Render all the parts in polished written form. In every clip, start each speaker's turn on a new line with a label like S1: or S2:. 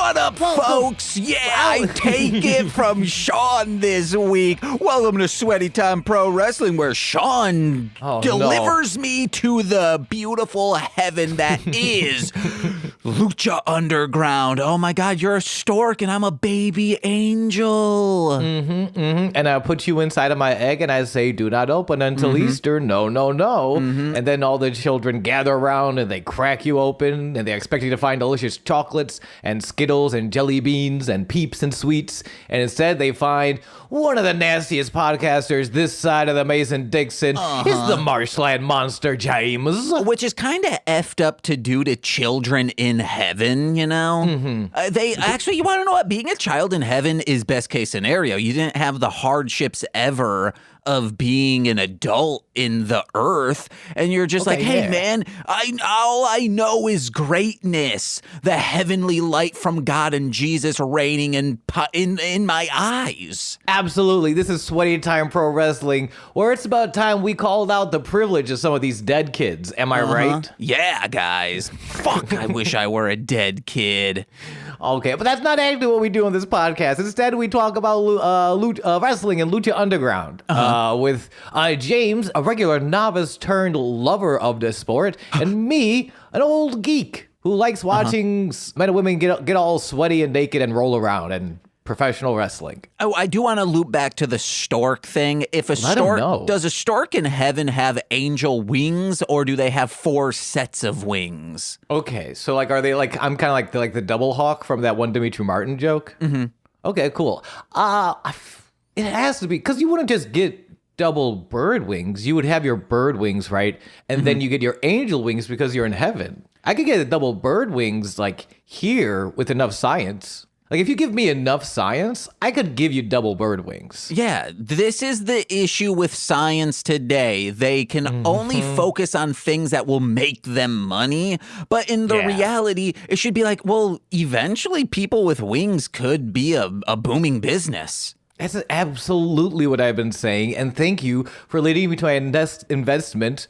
S1: What up, folks? Yeah, I take it from Sean this week. Welcome to Sweaty Time Pro Wrestling, where Sean delivers me to the beautiful heaven that is Lucha Underground. Oh my God, you're a stork and I'm a baby angel.
S2: And I put you inside of my egg and I say, do not open until Easter. No, no, no. And then all the children gather around and they crack you open and they expect you to find delicious chocolates and Skittles and jelly beans and Peeps and sweets. And instead they find one of the nastiest podcasters this side of the Mason-Dixon is the marshland monster, James.
S1: Which is kind of effed up to do to children in heaven, you know? They actually, you want to know what? Being a child in heaven is best case scenario. You didn't have the hardships ever of being an adult in the earth, and you're just hey man, all I know is greatness, the heavenly light from God and Jesus reigning in my eyes.
S2: Absolutely. This is Sweaty Time Pro Wrestling, where it's about time we called out the privilege of some of these dead kids. Am I right?
S1: Yeah, guys. Fuck, I wish I were a dead kid.
S2: Okay, but that's not actually what we do on this podcast. Instead, we talk about wrestling and Lucha Underground with James, a regular novice turned lover of the sport, and me, an old geek who likes watching men and women get all sweaty and naked and roll around and professional wrestling.
S1: Oh, I do want to loop back to the stork thing. If a stork, does a stork in heaven have angel wings, or do they have 4 sets of wings?
S2: Okay, so are they I'm kind of like the double hawk from that one Dimitri Martin joke? Okay, cool. It has to be, because you wouldn't just get double bird wings. You would have your bird wings, right? And then you get your angel wings because you're in heaven. I could get the double bird wings here with enough science. If you give me enough science, I could give you double bird wings.
S1: Yeah, this is the issue with science today. They can only focus on things that will make them money. But in the reality, it should be eventually people with wings could be a booming business.
S2: That's absolutely what I've been saying. And thank you for leading me to my investment.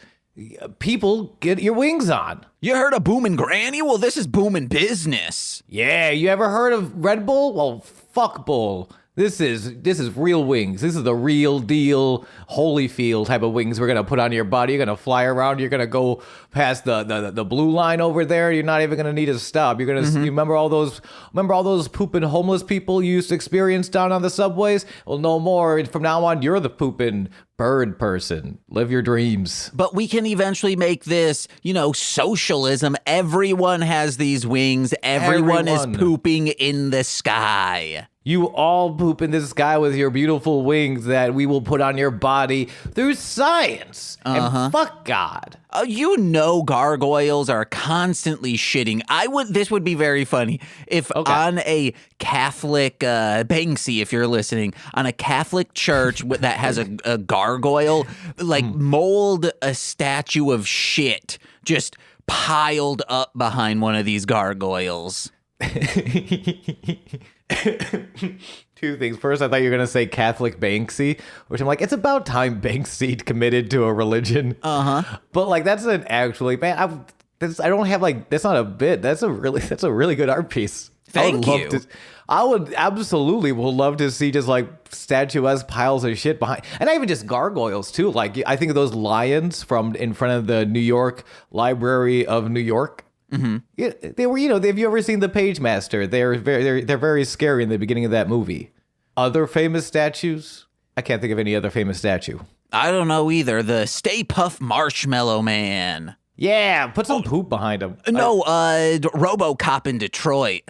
S2: People, get your wings on.
S1: You heard of booming granny? Well, this is booming business.
S2: Yeah, you ever heard of Red Bull? Well, fuck Bull. This is real wings. This is the real deal Holyfield type of wings we're gonna put on your body. You're gonna fly around. You're gonna go past the blue line over there. You're not even gonna need to stop. You're gonna you remember all those pooping homeless people you used to experience down on the subways? Well, no more. From now on, you're the pooping bird person. Live your dreams.
S1: But we can eventually make this, socialism. Everyone has these wings. Everyone is pooping in the sky.
S2: You all poop in the sky with your beautiful wings that we will put on your body through science. And fuck God.
S1: Gargoyles are constantly shitting. This would be very funny if on a Catholic, Banksy, if you're listening, on a Catholic church that has a gargoyle, mold a statue of shit just piled up behind one of these gargoyles.
S2: Two things. First, I thought you were going to say Catholic Banksy, which I'm like, it's about time Banksy committed to a religion. But that's an actually, man, I don't have that's not a bit. That's a really good art piece.
S1: Thank you.
S2: I would absolutely love to see just statuesque piles of shit behind, and not even just gargoyles too. I think of those lions from in front of the New York Library of New York. Yeah, they were, have you ever seen The Page Master? They're very scary in the beginning of that movie. Other famous statues? I can't think of any other famous statue.
S1: I don't know either. The Stay Puft Marshmallow Man.
S2: Yeah, put some poop behind him.
S1: No, RoboCop in Detroit.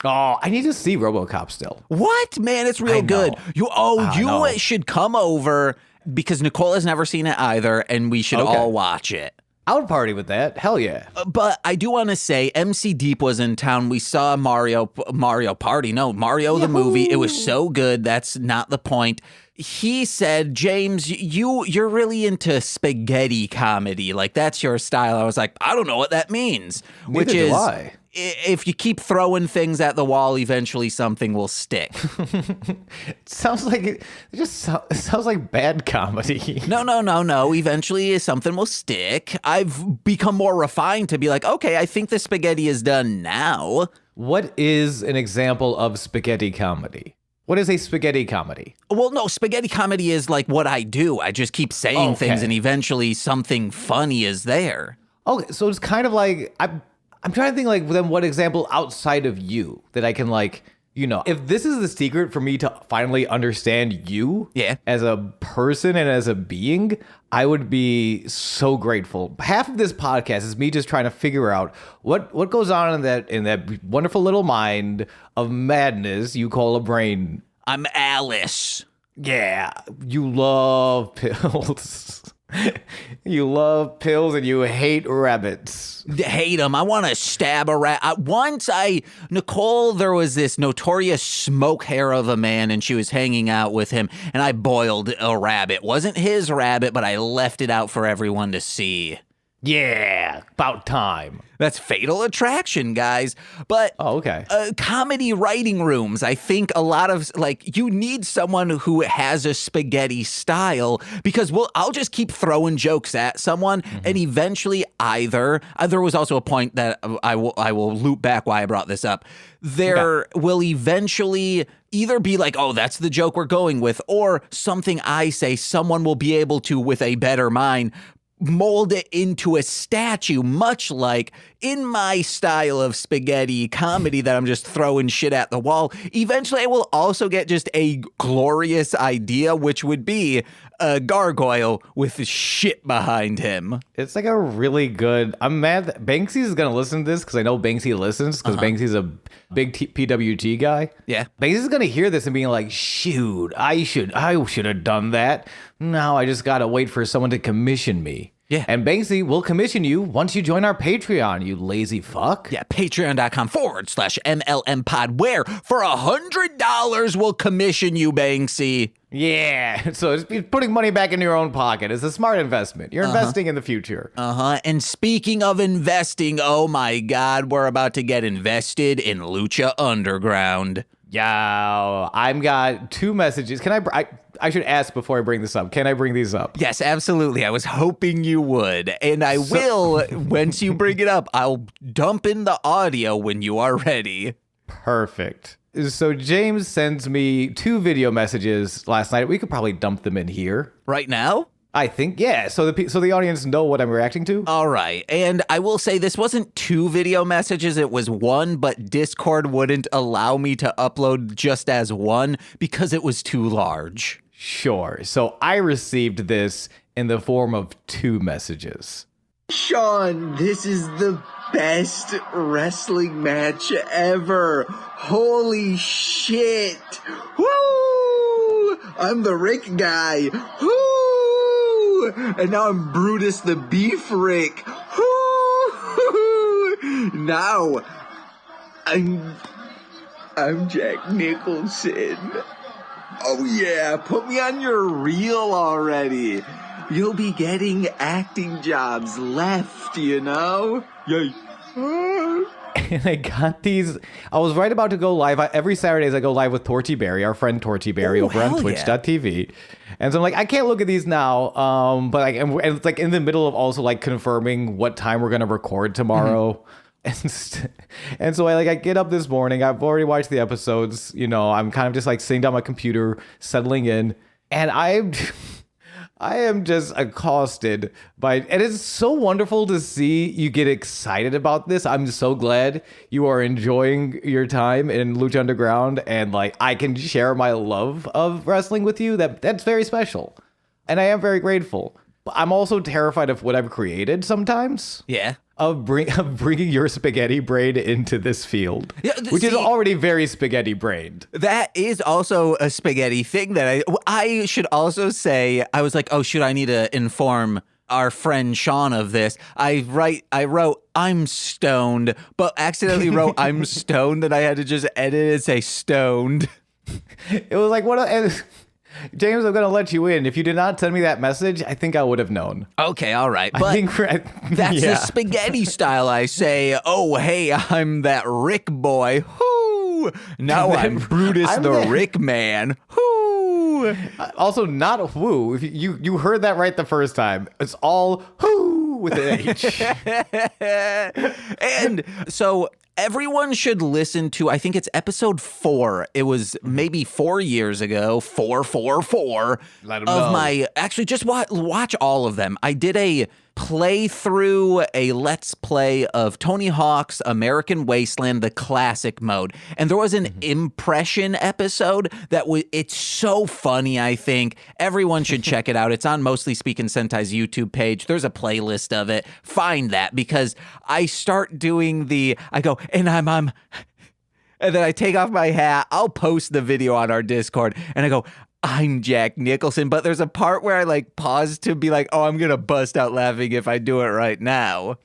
S2: Oh, I need to see RoboCop still.
S1: What? Man, it's real good. You should come over because Nicole has never seen it either, and we should all watch it.
S2: I would party with that. Hell yeah.
S1: But I do want to say MC Deep was in town. We saw Mario Party. No, Mario the movie. It was so good. That's not the point. he said, James, you're really into spaghetti comedy. Like, that's your style. I was like, I don't know what that means.
S2: Neither do I.
S1: If you keep throwing things at the wall, eventually something will stick.
S2: It sounds like it sounds like bad comedy.
S1: No. Eventually something will stick. I've become more refined to be like, okay, I think the spaghetti is done now.
S2: What is an example of spaghetti comedy? What is a spaghetti comedy?
S1: Well, no, spaghetti comedy is like what I do. I just keep saying things and eventually something funny is there.
S2: Okay, so it's kind of like I'm trying to think like then what example outside of you that I can like, if this is the secret for me to finally understand you as a person and as a being, I would be so grateful. Half of this podcast is me just trying to figure out what goes on in that wonderful little mind of madness you call a brain.
S1: I'm Alice.
S2: Yeah, you love pills. You love pills and you hate rabbits.
S1: Hate them. I want to stab a rat. Nicole, there was this notorious smoke hair of a man and she was hanging out with him and I boiled a rabbit. Wasn't his rabbit, but I left it out for everyone to see.
S2: Yeah, about time.
S1: That's Fatal Attraction, guys. But comedy writing rooms, I think a lot of you need someone who has a spaghetti style because I'll just keep throwing jokes at someone and eventually there was also a point that I will loop back why I brought this up. There will eventually either be like, oh, that's the joke we're going with, or something I say, someone will be able to, with a better mind, mold it into a statue, much like in my style of spaghetti comedy that I'm just throwing shit at the wall. Eventually, I will also get just a glorious idea, which would be a gargoyle with shit behind him.
S2: It's like a really good... I'm mad that Banksy is going to listen to this because I know Banksy listens because Banksy's a big PWT guy.
S1: Yeah.
S2: Banksy is going to hear this and being like, shoot, I should have done that. Now I just got to wait for someone to commission me.
S1: Yeah.
S2: And Banksy will commission you once you join our Patreon, you lazy fuck.
S1: Yeah, patreon.com/MLM pod, where for $100 we'll commission you, Banksy.
S2: Yeah, so it's putting money back into your own pocket. It's a smart investment. You're investing in the future.
S1: And speaking of investing, oh my God, we're about to get invested in Lucha Underground.
S2: Yeah, I've got 2 messages. Can I should ask before I bring this up. Can I bring these up?
S1: Yes, absolutely. I was hoping you would. And I will, once you bring it up, I'll dump in the audio when you are ready.
S2: Perfect. So James sends me 2 video messages last night. We could probably dump them in here.
S1: Right now?
S2: I think, yeah. So the audience know what I'm reacting to.
S1: All right. And I will say this wasn't 2 video messages. It was 1, but Discord wouldn't allow me to upload just as 1 because it was too large.
S2: Sure. So I received this in the form of 2 messages.
S3: Sean, this is the best wrestling match ever. Holy shit. Woo! I'm the Rick guy. Woo! And now I'm Brutus the Beef Rick. Woo! Now I'm Jack Nicholson. Oh yeah, put me on your reel already. You'll be getting acting jobs left, you know? Yay.
S2: And I got these. I was right about to go live. Every Saturdays I go live with Torty Berry, our friend Torty Berry, over on Twitch.tv. And so I'm like, I can't look at these now. But and it's like in the middle of also like confirming what time we're going to record tomorrow. And so I get up this morning. I've already watched the episodes. I'm kind of just like sitting down my computer, settling in, and I am just accosted by, and it's so wonderful to see you get excited about this. I'm so glad you are enjoying your time in Lucha Underground, and I can share my love of wrestling with you. That's very special, and I am very grateful. But I'm also terrified of what I've created sometimes.
S1: Yeah.
S2: Of bringing your spaghetti brain into this field, which is already very spaghetti brained.
S1: That is also a spaghetti thing that I should also say. I was like, oh, shoot, I need to inform our friend Sean of this. I wrote, I'm stoned, but accidentally wrote, I'm stoned, and I had to just edit it and say stoned.
S2: It was like, James, I'm going to let you in. If you did not send me that message, I think I would have known.
S1: Okay, all right.
S2: I
S1: But
S2: think
S1: that's the spaghetti style. I say, oh, hey, I'm that Rick boy. Whoo! Now I'm Brutus the Rick man. Whoo!
S2: Also, not whoo. If you heard that right the first time. It's all whoo with an H.
S1: And so everyone should listen to, I think it's episode 4. It was maybe 4 years ago, 444
S2: Let 'em
S1: of
S2: know.
S1: my, actually just watch all of them. I did a playthrough, a let's play of Tony Hawk's American Wasteland, the classic mode. And there was an impression episode that it's so funny, I think. Everyone should check it out. It's on Mostly Speakin' Sentai's YouTube page. There's a playlist of it. Find that, because I start doing I go, and I'm and then I take off my hat. I'll post the video on our Discord, and I go, I'm Jack Nicholson, but there's a part where I like pause to be like, oh, I'm going to bust out laughing if I do it right now.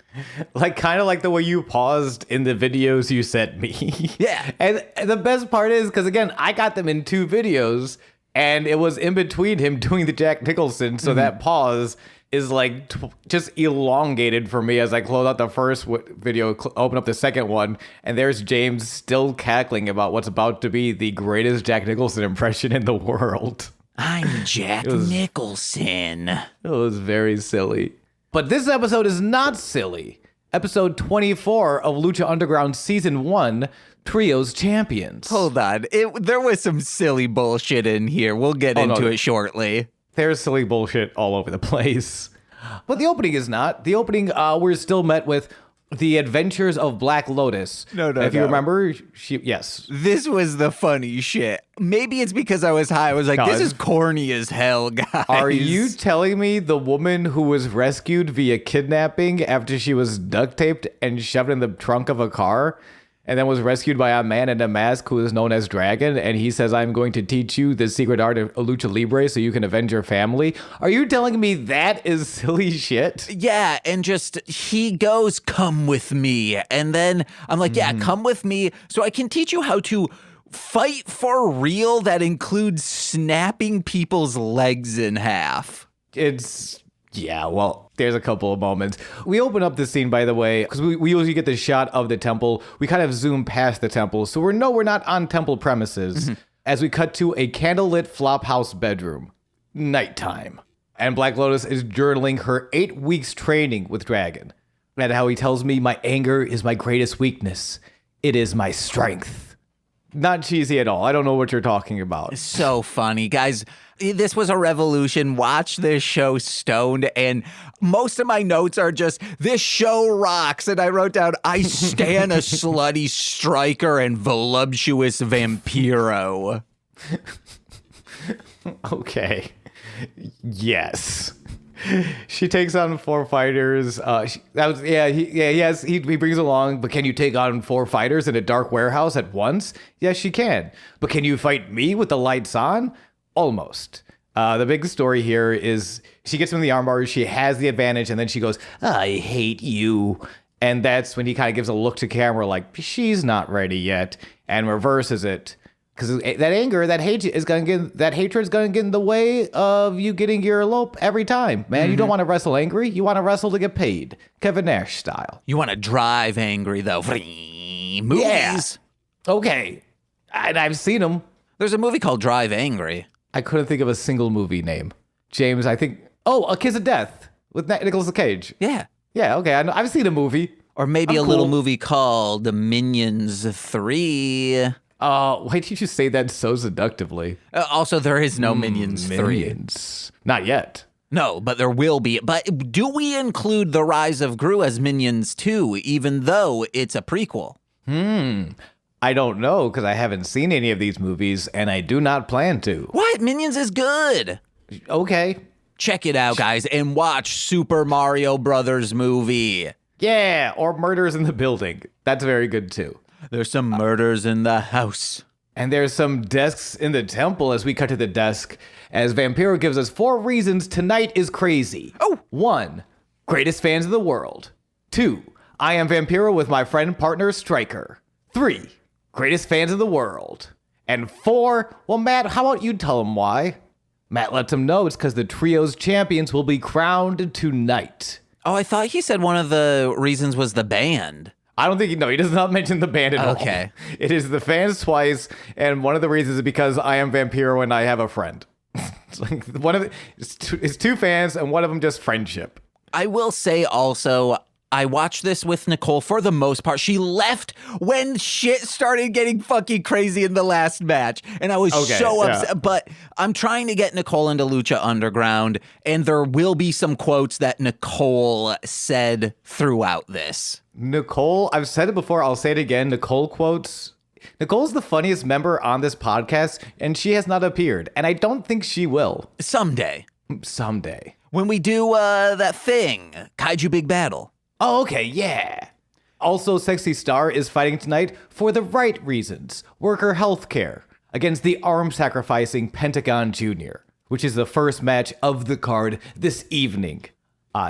S2: Like, kind of like the way you paused in the videos you sent me.
S1: Yeah.
S2: And the best part is, because again, I got them in 2 videos, and it was in between him doing the Jack Nicholson, so that pause is like just elongated for me as I close out the first video, open up the second one, and there's James still cackling about what's about to be the greatest Jack Nicholson impression in the world.
S1: I'm Jack Nicholson.
S2: It was very silly. But this episode is not silly. Episode 24 of Lucha Underground Season 1, Trios Champions.
S1: Hold on. There was some silly bullshit in here. We'll get into it shortly.
S2: There's silly bullshit all over the place. But the opening is not. The opening, we're still met with the adventures of Black Lotus.
S1: No.
S2: If you remember, yes.
S1: This was the funny shit. Maybe it's because I was high. I was like, this is corny as hell, guys.
S2: Are you telling me the woman who was rescued via kidnapping after she was duct taped and shoved in the trunk of a car, and then was rescued by a man in a mask who is known as Dragon, and he says, I'm going to teach you the secret art of Lucha Libre so you can avenge your family? Are you telling me that is silly shit?
S1: Yeah, and just he goes, come with me. And then I'm like, yeah, come with me so I can teach you how to fight for real. That includes snapping people's legs in half.
S2: Yeah, well, there's a couple of moments. We open up this scene, by the way, because we usually get the shot of the temple. We kind of zoom past the temple, so we're not on temple premises. As we cut to a candlelit flophouse bedroom. Nighttime. And Black Lotus is journaling her 8 weeks training with Dragon. And how he tells me, my anger is my greatest weakness. It is my strength. Not cheesy at all. I don't know what you're talking about.
S1: So funny, guys. This was a revolution. Watch this show stoned, and most of my notes are just, this show rocks. And I wrote down, I stan a slutty striker and voluptuous Vampiro.
S2: Okay. Yes. She takes on 4 fighters. He brings along, but can you take on 4 fighters in a dark warehouse at once? Yes, she can. But can you fight me with the lights on? Almost. The big story here is she gets him in the armbar, she has the advantage, and then she goes, I hate you. And that's when he kind of gives a look to camera like, she's not ready yet, and reverses it. Because that anger, that hatred is going to get in the way of you getting your elope every time, man. You don't want to wrestle angry. You want to wrestle to get paid. Kevin Nash style.
S1: You want to drive angry, though. Movies.
S2: Yeah. Okay. And I've seen them.
S1: There's a movie called Drive Angry.
S2: I couldn't think of a single movie name. James, I think... Oh, A Kiss of Death with Nicolas Cage.
S1: Yeah.
S2: Yeah, okay. I've seen a movie.
S1: Or maybe little movie called Minions 3.
S2: Why did you say that so seductively?
S1: Also, there is no Minions 3.
S2: Minions. Not yet.
S1: No, but there will be. But do we include The Rise of Gru as Minions 2, even though it's a prequel?
S2: I don't know, because I haven't seen any of these movies, and I do not plan to.
S1: What? Minions is good.
S2: Okay.
S1: Check it out, guys, and watch Super Mario Brothers movie.
S2: Yeah, or Murders in the Building. That's very good, too.
S1: There's some murders in the house.
S2: And there's some desks in the temple as we cut to the desk, as Vampiro gives us 4 reasons tonight is crazy. 1, greatest fans in the world. 2, I am Vampiro with my friend partner Striker. 3, greatest fans in the world. And 4, well, Matt, how about you tell them why? Matt lets him know it's because the trio's champions will be crowned tonight.
S1: Oh, I thought he said one of the reasons was the band.
S2: I don't think he does not mention the band at all.
S1: Okay.
S2: It is the fans twice, and one of the reasons is because I am Vampiro and I have a friend. It's like it's two fans, and one of them just friendship.
S1: I will say also, I watched this with Nicole for the most part. She left when shit started getting fucking crazy in the last match. And I was so upset. But I'm trying to get Nicole into Lucha Underground. And there will be some quotes that Nicole said throughout this.
S2: Nicole, I've said it before, I'll say it again. Nicole quotes. Nicole's the funniest member on this podcast, and she has not appeared. And I don't think she will.
S1: Someday. When we do that thing, Kaiju Big Battle.
S2: Oh, okay, yeah. Also, Sexy Star is fighting tonight for the right reasons. Worker health care against the arm-sacrificing Pentagon Jr., which is the first match of the card this evening.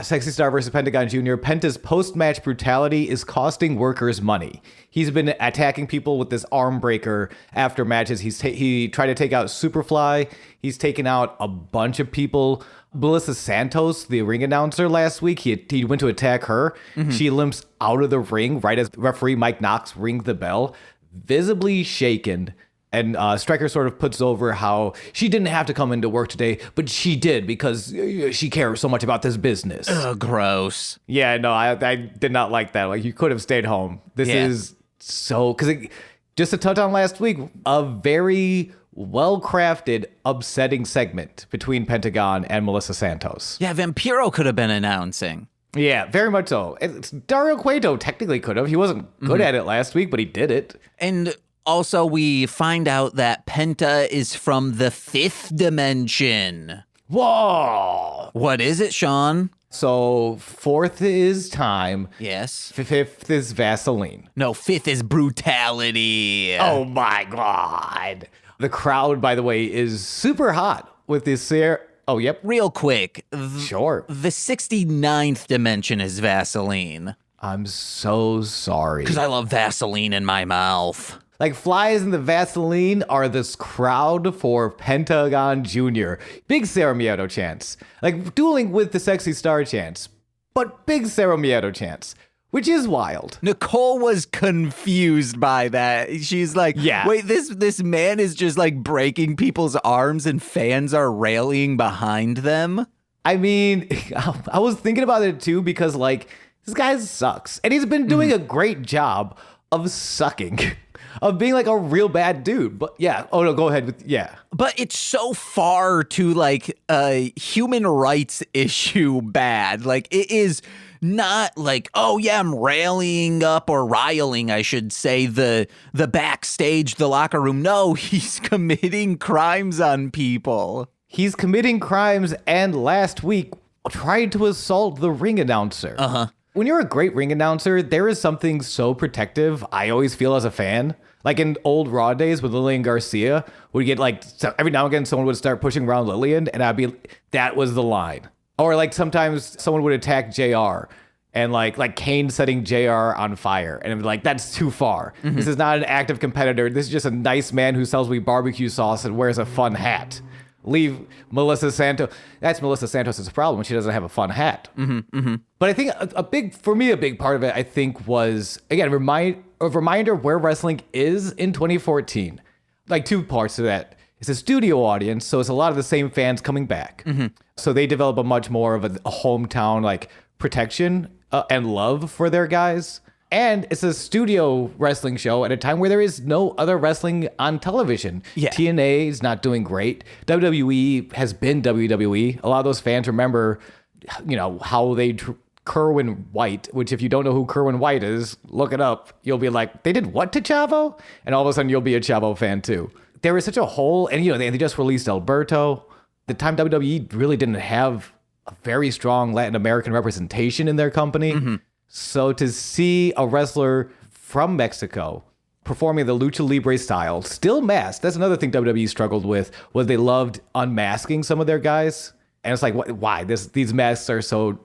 S2: Sexy Star versus Pentagon Jr. Penta's post-match brutality is costing workers money. He's been attacking people with this arm breaker after matches. He tried to take out Superfly. He's taken out a bunch of people. Melissa Santos, the ring announcer last week, he went to attack her. Mm-hmm. She limps out of the ring right as referee Mike Knox rings the bell, visibly shaken. And Stryker sort of puts over how she didn't have to come into work today, but she did because she cares so much about this business.
S1: Ugh, gross.
S2: Yeah, no, I did not like that. Like, you could have stayed home. This is so... Because just to touch on last week, a very well-crafted, upsetting segment between Pentagon and Melissa Santos.
S1: Yeah, Vampiro could have been announcing.
S2: Yeah, very much so. Dario Cueto technically could have. He wasn't good at it last week, but he did it.
S1: And... also, we find out that Penta is from the 5th dimension.
S2: Whoa!
S1: What is it, Sean?
S2: So, 4th is time.
S1: Yes.
S2: 5th is Vaseline.
S1: No, 5th is brutality.
S2: Oh my God. The crowd, by the way, is super hot with this here. Oh, yep.
S1: Real quick.
S2: Sure.
S1: The 69th dimension is Vaseline.
S2: I'm so sorry.
S1: Because I love Vaseline in my mouth.
S2: Like, flies in the Vaseline are this crowd for Pentagon Jr. Big Cero Miedo chance. Like, dueling with the Sexy Star chance. But big Cero Miedo chance. Which is wild.
S1: Nicole was confused by that. She's like, wait, this man is just like breaking people's arms and fans are rallying behind them?
S2: I mean, I was thinking about it too because, like, this guy sucks. And he's been doing a great job of sucking. Of being like a real bad dude. But yeah. Oh no, go ahead with
S1: But it's so far to like a human rights issue bad. Like, it is not like, oh yeah, I'm rallying up or riling, I should say, the backstage, the locker room. No, he's committing crimes on people.
S2: He's committing crimes, and last week tried to assault the ring announcer.
S1: Uh-huh.
S2: When you're a great ring announcer, there is something so protective, I always feel, as a fan. Like in old Raw days with Lillian Garcia, would get like, every now and again someone would start pushing around Lillian, and I'd be, that was the line. Or like sometimes someone would attack JR, and like Kane setting JR on fire, and it'd be like, that's too far. Mm-hmm. This is not an active competitor. This is just a nice man who sells me barbecue sauce and wears a fun hat. Leave Melissa Santos. That's Melissa Santos' problem. She doesn't have a fun hat.
S1: Mm-hmm, mm-hmm.
S2: But I think a big part of it, I think, was, again, a reminder where wrestling is in 2014. Like, two parts to that. It's a studio audience, so it's a lot of the same fans coming back. Mm-hmm. So they develop a much more of a hometown, like, protection and love for their guys. And it's a studio wrestling show at a time where there is no other wrestling on television.
S1: Yeah.
S2: TNA is not doing great. WWE has been WWE. A lot of those fans remember, how they Kerwin White, which if you don't know who Kerwin White is, look it up. You'll be like, they did what to Chavo? And all of a sudden you'll be a Chavo fan too. There is such a hole, and they just released Alberto. The time WWE really didn't have a very strong Latin American representation in their company. Mm-hmm. So to see a wrestler from Mexico performing the lucha libre style, still masked, that's another thing WWE struggled with, was they loved unmasking some of their guys. And it's like, why? These masks are so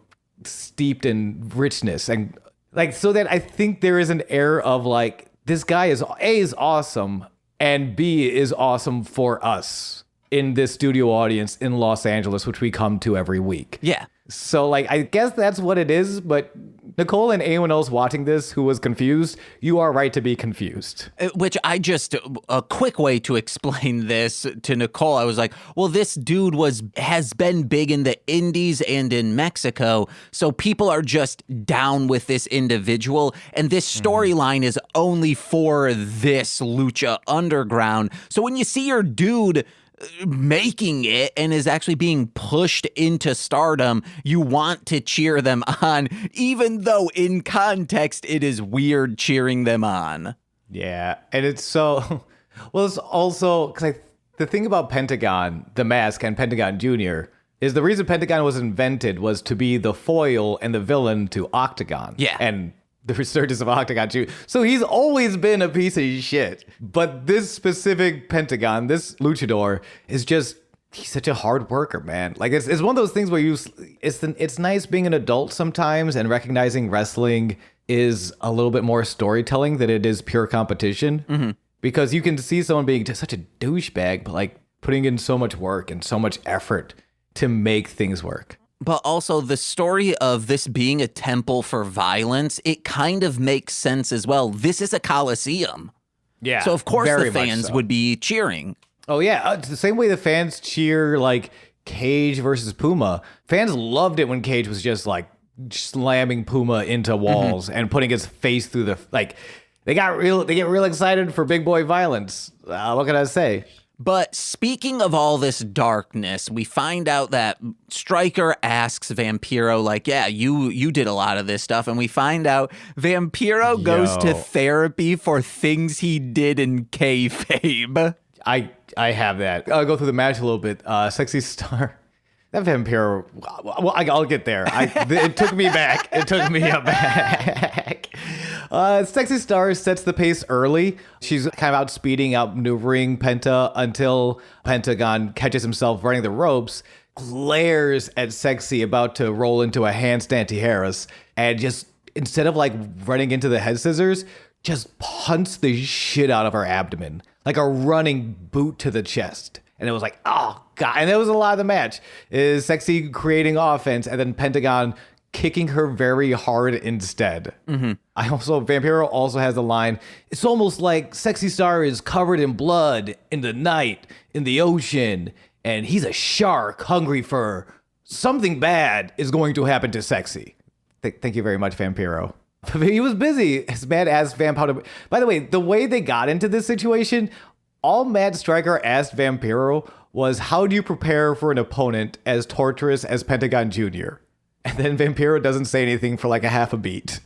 S2: steeped in richness. And like, so that I think there is an air of like, this guy is A, is awesome, and B, is awesome for us. in this studio audience in Los Angeles, which we come to every week.
S1: Yeah.
S2: So, like, I guess that's what it is, but Nicole and anyone else watching this who was confused, you are right to be confused.
S1: Which a quick way to explain this to Nicole, I was like, well, this dude has been big in the indies and in Mexico, so people are just down with this individual, and this storyline is only for this Lucha Underground. So when you see your dude making it and is actually being pushed into stardom, you want to cheer them on, even though in context it is weird cheering them on.
S2: Yeah, and it's so... Well, it's also... Because the thing about Pentagon, the Mask, and Pentagon Jr. is the reason Pentagon was invented was to be the foil and the villain to Octagon.
S1: Yeah.
S2: And the resurgence of Octagon Jr. So he's always been a piece of shit. But this specific Pentagon, this luchador, is just... He's such a hard worker, man. Like, it's one of those things where it's nice being an adult sometimes and recognizing wrestling is a little bit more storytelling than it is pure competition. Mm-hmm. Because you can see someone being just such a douchebag, but like putting in so much work and so much effort to make things work.
S1: But also the story of this being a temple for violence, it kind of makes sense as well. This is a coliseum.
S2: Yeah.
S1: So of course
S2: very
S1: the fans
S2: much so.
S1: would be cheering.
S2: Oh yeah, it's the same way the fans cheer like Cage versus Puma. Fans loved it when Cage was just like slamming Puma into walls and putting his face through the like. They get real excited for big boy violence. What can I say?
S1: But speaking of all this darkness, we find out that Stryker asks Vampiro, like, yeah, you did a lot of this stuff. And we find out Vampiro goes to therapy for things he did in kayfabe.
S2: I have that. I'll go through the match a little bit. Sexy Star. That Vampiro. Well, I'll get there. It took me back. It took me back. Sexy Star sets the pace early. She's kind of outspeeding, outmaneuvering Penta until Pentagon catches himself running the ropes, glares at Sexy about to roll into a handstand Tijeras, and just instead of like running into the head scissors, just punts the shit out of her abdomen like a running boot to the chest. And it was like, oh god. And that was a lot of the match. Is Sexy creating offense and then Pentagon kicking her very hard instead. Vampiro also has the line, it's almost like Sexy Star is covered in blood in the night, in the ocean, and he's a shark hungry for something bad is going to happen to Sexy. Thank you very much, Vampiro. He was busy. His mad ass Vampiro. By the way, the way they got into this situation, all Mad Stryker asked Vampiro was, how do you prepare for an opponent as torturous as Pentagon Jr.? And then Vampiro doesn't say anything for like a half a beat.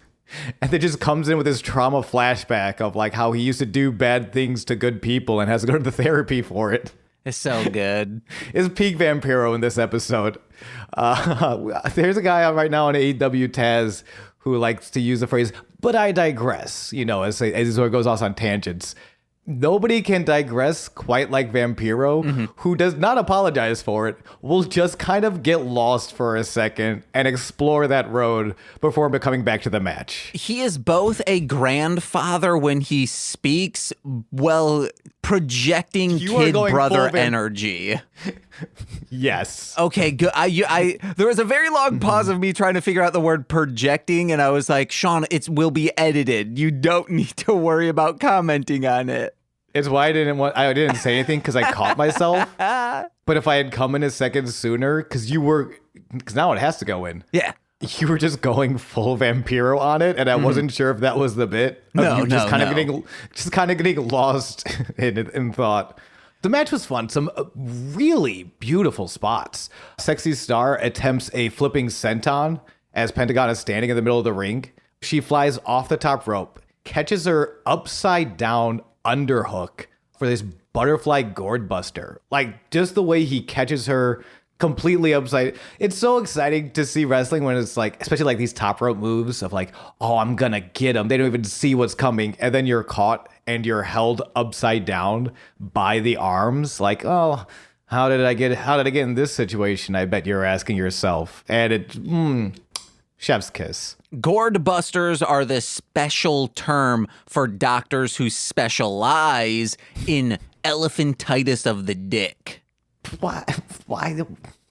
S2: And then just comes in with this trauma flashback of like how he used to do bad things to good people and has to go to the therapy for it.
S1: It's so good.
S2: It's peak Vampiro in this episode. There's a guy right now on AEW Taz who likes to use the phrase, but I digress, as he sort of goes off on tangents. Nobody can digress quite like Vampiro, who does not apologize for it, will just kind of get lost for a second and explore that road before coming back to the match.
S1: He is both a grandfather when he speaks, while projecting kid brother energy.
S2: Yes.
S1: Okay, good. There was a very long pause of me trying to figure out the word projecting, and I was like, Sean, it will be edited. You don't need to worry about commenting on it.
S2: It's why I didn't say anything because I caught myself. But if I had come in a second sooner, because now it has to go in.
S1: Yeah.
S2: You were just going full Vampiro on it, and I wasn't sure if that was the bit. Just kind of getting lost in thought. The match was fun. Some really beautiful spots. Sexy Star attempts a flipping senton as Pentagon is standing in the middle of the ring. She flies off the top rope, catches her upside down underhook for this butterfly gourd buster. Like, just the way he catches her completely upside. It's so exciting to see wrestling when it's like, especially like these top rope moves of like, oh, I'm gonna get him. They don't even see what's coming. And then you're caught and you're held upside down by the arms. Like, oh, how did I get in this situation? I bet you're asking yourself. And chef's kiss.
S1: Gourd busters are the special term for doctors who specialize in elephantitis of the dick.
S2: Why?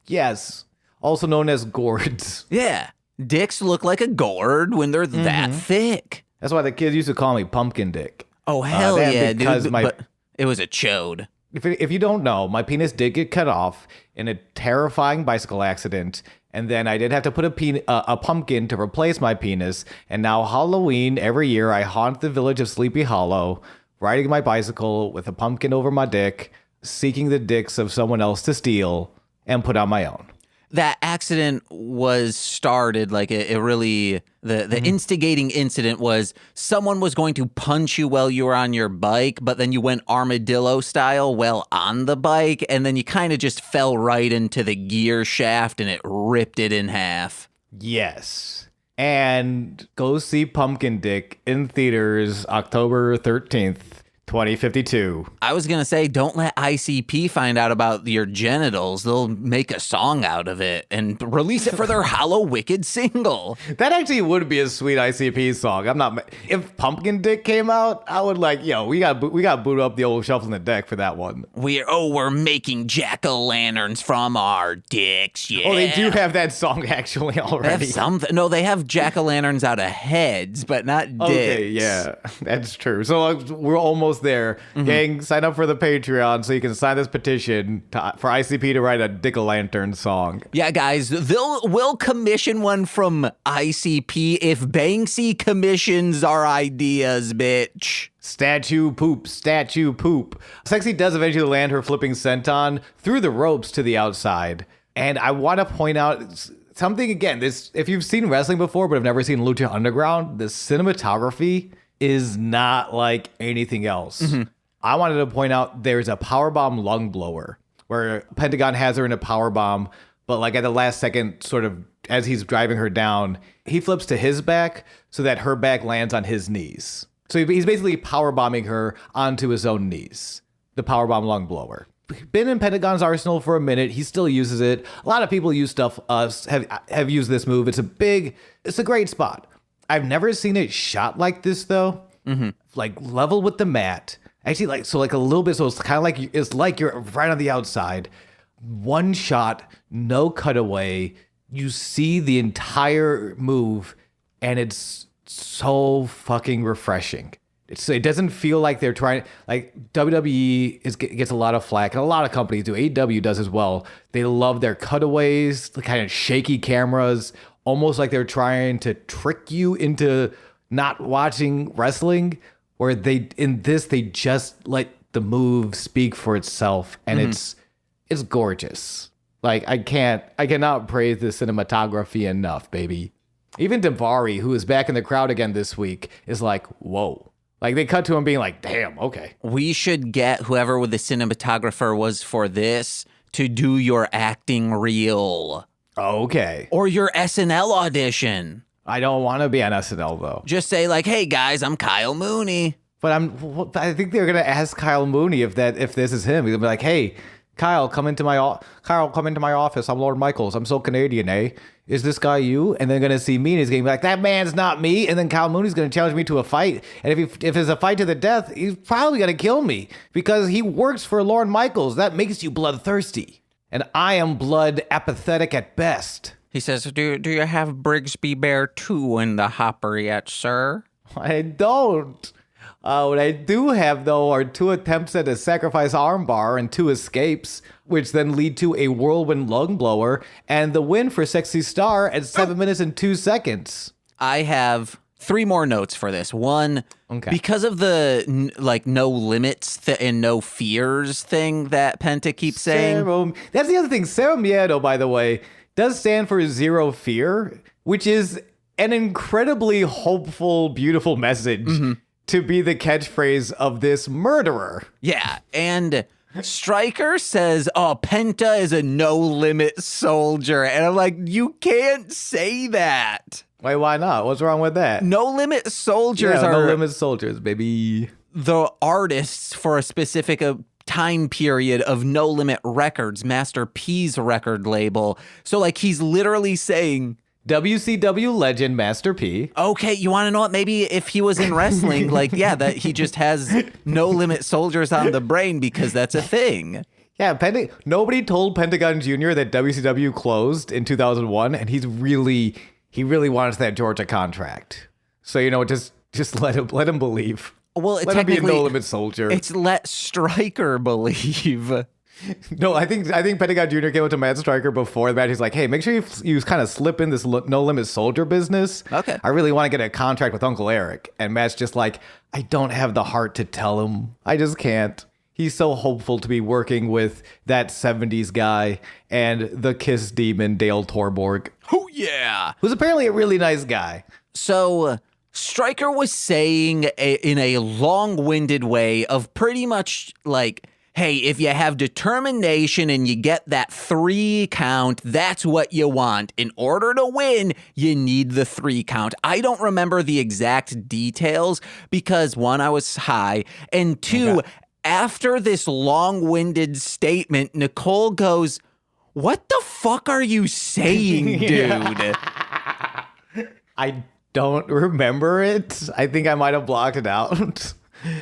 S2: Yes. Also known as gourds.
S1: Yeah. Dicks look like a gourd when they're that thick.
S2: That's why the kids used to call me Pumpkin Dick.
S1: Oh, hell yeah,
S2: because
S1: dude. But it was a chode.
S2: If you don't know, my penis did get cut off in a terrifying bicycle accident, and then I did have to put a pumpkin to replace my penis. And now Halloween, every year, I haunt the village of Sleepy Hollow, riding my bicycle with a pumpkin over my dick, seeking the dicks of someone else to steal and put on my own.
S1: That accident was started like it really the instigating incident was someone was going to punch you while you were on your bike, but then you went armadillo style while on the bike, and then you kind of just fell right into the gear shaft and it ripped it in half.
S2: Yes. And go see Pumpkin Dick in theaters October 13th. 2052.
S1: I was going to say, don't let ICP find out about your genitals. They'll make a song out of it and release it for their Hollow Wicked single.
S2: That actually would be a sweet ICP song. If Pumpkin Dick came out, I would we got boot up the old shuffling the deck for that one.
S1: We're making jack-o'-lanterns from our dicks, yeah.
S2: Oh, they do have that song actually already.
S1: They have something. No, they have jack-o'-lanterns out of heads, but not dicks.
S2: Okay, yeah, that's true. So we're almost there. Gang, sign up for the Patreon so you can sign this petition for ICP to write a dick-o'-lantern song.
S1: Yeah, guys, we'll commission one from ICP if Banksy commissions our ideas, bitch.
S2: Statue poop. Sexy does eventually land her flipping senton through the ropes to the outside. And I want to point out something again. If you've seen wrestling before but have never seen Lucha Underground, the cinematography is not like anything else. I wanted to point out there's a powerbomb lung blower where Pentagon has her in a powerbomb, but like at the last second, sort of as he's driving her down, he flips to his back so that her back lands on his knees. So he's basically powerbombing her onto his own knees. The powerbomb lung blower. Been in Pentagon's arsenal for a minute. He still uses it. A lot of people use stuff. Have used this move. It's a great spot. I've never seen it shot like this though. Like level with the mat. Actually, like a little bit. So it's kind of like you're right on the outside. One shot, no cutaway. You see the entire move, and it's so fucking refreshing. It doesn't feel like they're trying. Like WWE gets a lot of flack, and a lot of companies do. AEW does as well. They love their cutaways, the kind of shaky cameras. Almost like they're trying to trick you into not watching wrestling, where they just let the move speak for itself, and it's gorgeous. Like I cannot praise the cinematography enough, baby. Even Davari, who is back in the crowd again this week, is like, whoa. Like they cut to him being like, damn, okay.
S1: We should get whoever the cinematographer was for this to do your acting reel.
S2: Okay.
S1: Or your SNL audition.
S2: I don't want to be on SNL though.
S1: Just say like, hey guys, I'm Kyle Mooney.
S2: But I think they're gonna ask Kyle Mooney if this is him. He'll be like, hey, Kyle, come into my office. I'm Lord Michaels. I'm so Canadian, eh? Is this guy you? And they're gonna see me, and he's gonna be like, that man's not me. And then Kyle Mooney's gonna challenge me to a fight. And if it's a fight to the death, he's probably gonna kill me because he works for Lord Michaels. That makes you bloodthirsty. And I am blood apathetic at best.
S1: He says, do you have Brigsby Bear 2 in the hopper yet, sir?
S2: I don't. What I do have, though, are 2 attempts at a sacrifice armbar and 2 escapes, which then lead to a whirlwind lung blower and the win for Sexy Star at 7 minutes and 2 seconds.
S1: I have 3 more notes for this. One,
S2: okay.
S1: Because of the no limits and no fears thing that Penta keeps saying.
S2: That's the other thing. Cero Miedo, by the way, does stand for zero fear, which is an incredibly hopeful, beautiful message to be the catchphrase of this murderer.
S1: Yeah, and Stryker says, oh, Penta is a no-limit soldier. And I'm like, you can't say that.
S2: Wait, why not? What's wrong with that?
S1: No-limit soldiers are...
S2: no-limit soldiers, baby.
S1: The artists for a specific time period of No Limit Records, Master P's record label. So, like, he's literally saying...
S2: WCW legend Master P.
S1: Okay, you want to know what? Maybe if he was in wrestling, that he just has No Limit Soldiers on the brain because that's a thing.
S2: Yeah, nobody told Pentagon Jr. that WCW closed in 2001, and he really wants that Georgia contract. So, just let him believe.
S1: Well,
S2: let him be a no-limit soldier.
S1: It's let Stryker believe.
S2: No, I think Pentagon Jr. came up to Matt Stryker before the match. He's like, hey, make sure you kind of slip in this no-limit soldier business.
S1: Okay.
S2: I really want to get a contract with Uncle Eric. And Matt's just like, I don't have the heart to tell him. I just can't. He's so hopeful to be working with that 70s guy and the Kiss demon, Dale Torborg.
S1: Oh, yeah.
S2: Who's apparently a really nice guy.
S1: So Stryker was saying in a long-winded way of pretty much like, hey, if you have determination and you get that 3 count, that's what you want. In order to win, you need the 3 count. I don't remember the exact details because 1, I was high, and 2, after this long-winded statement, Nicole goes, what the fuck are you saying, dude?
S2: I don't remember it. I think I might have blocked it out.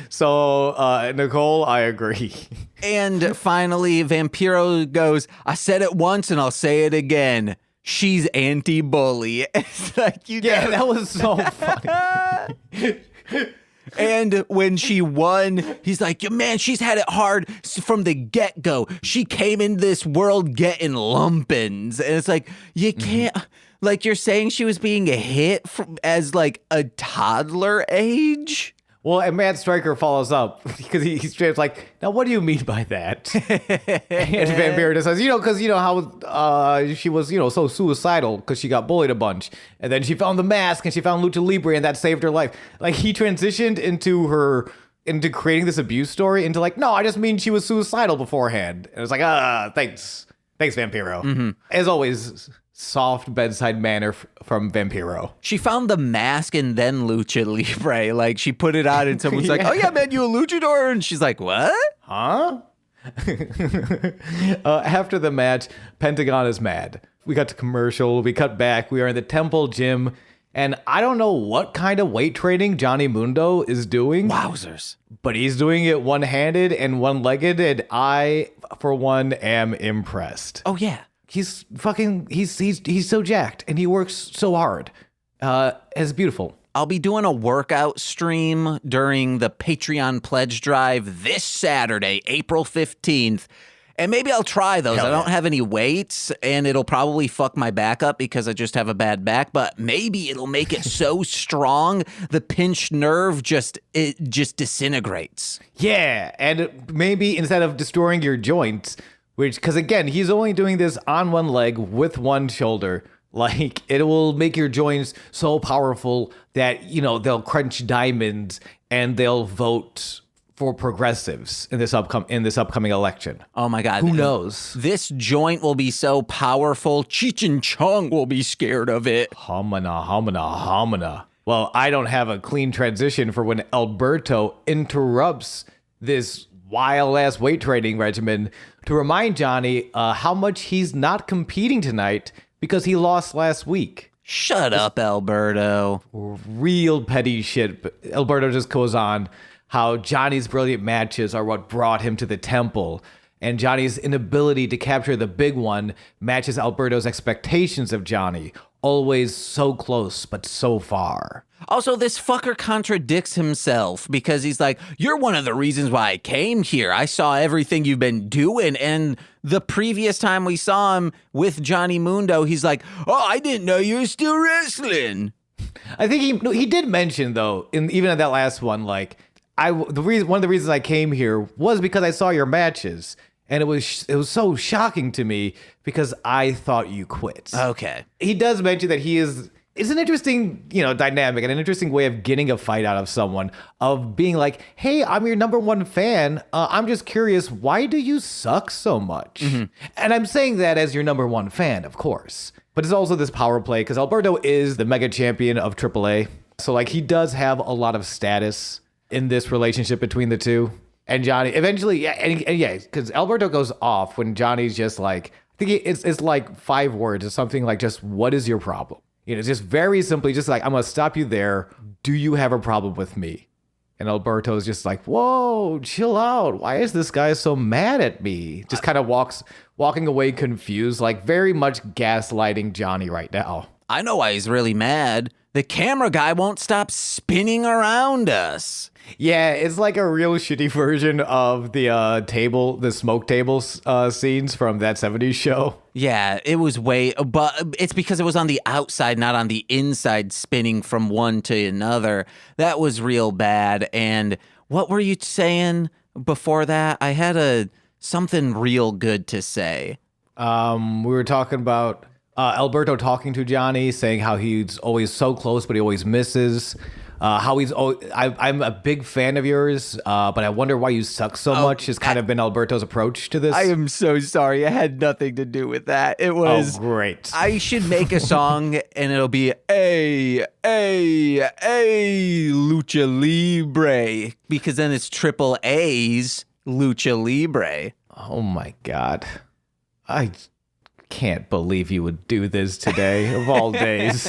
S2: So, Nicole, I agree.
S1: And finally, Vampiro goes, I said it once and I'll say it again. She's anti-bully. It's like,
S2: that was so funny.
S1: And when she won, he's like, man, she's had it hard from the get-go. She came in this world getting lumpins. And it's like, you can't, like, you're saying she was being hit as like a toddler age?
S2: Well, and Matt Stryker follows up because he's straight up like, now what do you mean by that? And Vampiro just says, because how she was, so suicidal because she got bullied a bunch. And then she found the mask and she found Lucha Libre and that saved her life. Like he transitioned into creating this abuse story into like, no, I just mean she was suicidal beforehand. And it's like, thanks. Thanks, Vampiro. Mm-hmm. As always, soft bedside manner from Vampiro.
S1: She found the mask and then Lucha Libre. Like, she put it on and someone's like, oh, yeah, man, you a luchador? And she's like, what?
S2: Huh? After the match, Pentagon is mad. We got to commercial. We cut back. We are in the temple gym. And I don't know what kind of weight training Johnny Mundo is doing.
S1: Wowzers.
S2: But he's doing it one-handed and one-legged. And I, for one, am impressed.
S1: Oh, yeah.
S2: He's so jacked and he works so hard. It's beautiful.
S1: I'll be doing a workout stream during the Patreon pledge drive this Saturday, April 15th. And maybe I'll try those. I don't have any weights and it'll probably fuck my back up because I just have a bad back, but maybe it'll make it so strong the pinched nerve just disintegrates.
S2: Yeah, and maybe instead of destroying your joints, because again, he's only doing this on one leg with one shoulder. Like, it will make your joints so powerful that, they'll crunch diamonds and they'll vote for progressives in this upcoming election.
S1: Oh my God.
S2: Who knows?
S1: This joint will be so powerful, Cheech and Chong will be scared of it.
S2: Homina, homina, homina. Well, I don't have a clean transition for when Alberto interrupts this wild-ass weight training regimen to remind Johnny how much he's not competing tonight because he lost last week.
S1: Shut up, Alberto.
S2: Real petty shit. But Alberto just goes on how Johnny's brilliant matches are what brought him to the temple, and Johnny's inability to capture the big one matches Alberto's expectations of Johnny. Always so close, but so far.
S1: Also, this fucker contradicts himself because he's like, you're one of the reasons why I came here. I saw everything you've been doing. And the previous time we saw him with Johnny Mundo, he's like, oh, I didn't know you were still wrestling.
S2: I think he did mention, though, even at that last one, like, one of the reasons I came here was because I saw your matches. And it was so shocking to me because I thought you quit.
S1: Okay.
S2: He does mention that it's an interesting, dynamic and an interesting way of getting a fight out of someone, of being like, hey, I'm your number one fan. I'm just curious, why do you suck so much? Mm-hmm. And I'm saying that as your number one fan, of course. But it's also this power play because Alberto is the mega champion of AAA. So like he does have a lot of status in this relationship between the two. And Johnny eventually, because Alberto goes off when Johnny's just like, I think it's like 5 words or something like just, what is your problem? Just very simply, just like, I'm going to stop you there. Do you have a problem with me? And Alberto's just like, whoa, chill out. Why is this guy so mad at me? Just kind of walking away confused, like very much gaslighting Johnny right now.
S1: I know why he's really mad. The camera guy won't stop spinning around us.
S2: Yeah, it's like a real shitty version of the smoke table scenes from That 70s Show.
S1: Yeah, it was but it's because it was on the outside, not on the inside, spinning from one to another. That was real bad. And what were you saying before that? I had something real good to say.
S2: We were talking about Alberto talking to Johnny, saying how he's always so close, but he always misses. How I'm a big fan of yours, but I wonder why you suck so much has kind of been Alberto's approach to this.
S1: I am so sorry. It had nothing to do with that. It was...
S2: Oh, great.
S1: I should make a song and it'll be A Lucha Libre, because then it's triple A's Lucha Libre.
S2: Oh, my God. I can't believe you would do this today of all days.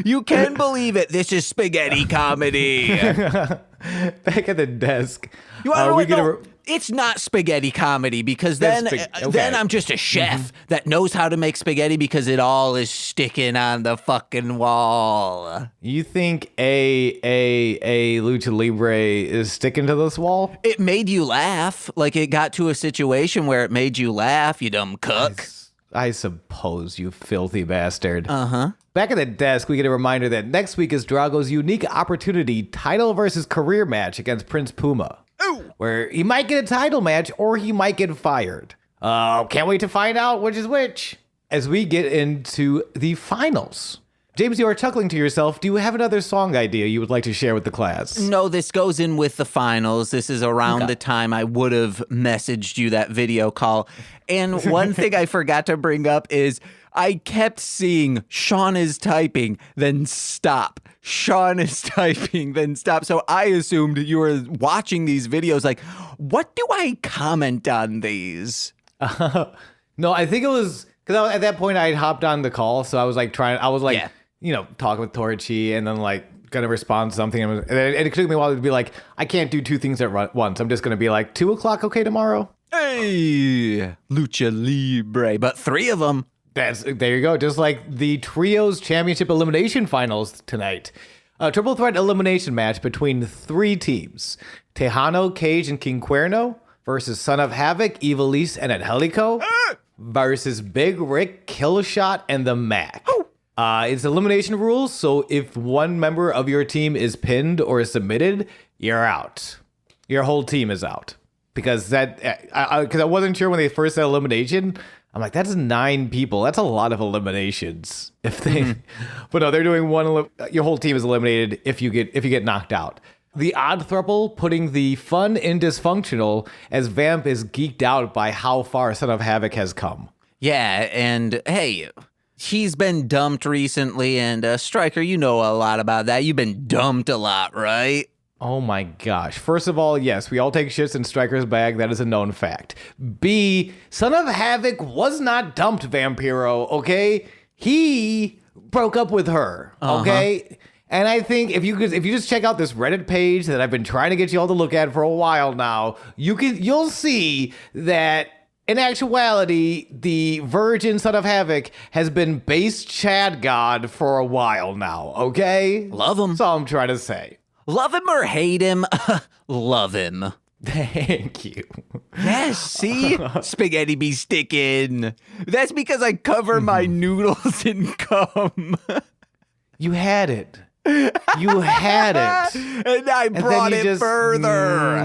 S1: You can believe it. This is spaghetti comedy.
S2: Back at the desk.
S1: You want to know? It's not spaghetti comedy, because then I'm just a chef that knows how to make spaghetti because it all is sticking on the fucking wall.
S2: You think a Lucha Libre is sticking to this wall?
S1: It made you laugh. Like, it got to a situation where it made you laugh, you dumb cook.
S2: I suppose, you filthy bastard.
S1: Uh-huh.
S2: Back at the desk, we get a reminder that next week is Drago's unique opportunity title versus career match against Prince Puma. Ooh. Where he might get a title match or he might get fired. Can't wait to find out which is which. As we get into the finals. James, you are chuckling to yourself. Do you have another song idea you would like to share with the class?
S1: No, this goes in with the finals. This is around the time I would have messaged you that video call. And one thing I forgot to bring up is I kept seeing Sean is typing, then stop. Sean is typing, then stop. So I assumed you were watching these videos like, what do I comment on these?
S2: No, I think it was because at that point I had hopped on the call. So I was like talking with Torchy and then like going to respond to something. And it took me a while to be like, I can't do two things at once. I'm just going to be like, 2:00 okay tomorrow?
S1: Hey, Lucha Libre, but 3 of them.
S2: There you go. Just like the Trios Championship Elimination Finals tonight. A triple threat elimination match between 3 teams. Tejano, Cage, and King Cuerno versus Son of Havoc, Ivelisse, and Angelico versus Big Rick, Killshot, and the Mac. It's elimination rules, so if one member of your team is pinned or submitted, you're out. Your whole team is out. Because I wasn't sure when they first said elimination. I'm like, that's 9 people. That's a lot of eliminations. But no, they're doing one. Your whole team is eliminated if you get knocked out. The odd throuple putting the fun in dysfunctional as Vamp is geeked out by how far Son of Havoc has come.
S1: Yeah, and hey, he's been dumped recently, and Stryker, you know a lot about that. You've been dumped a lot, right?
S2: Oh my gosh. First of all, yes, we all take shits in Stryker's bag. That is a known fact. B, Son of Havoc was not dumped, Vampiro, okay? He broke up with her, okay? And I think if you just check out this Reddit page that I've been trying to get you all to look at for a while now, you'll see that in actuality, the virgin Son of Havoc has been base Chad God for a while now, okay?
S1: Love him.
S2: That's all I'm trying to say.
S1: Love him or hate him, love him.
S2: Thank you.
S1: Yes, see? Spaghetti be sticking. That's because I cover my noodles in cum.
S2: You had it. You had it.
S1: And I brought it further.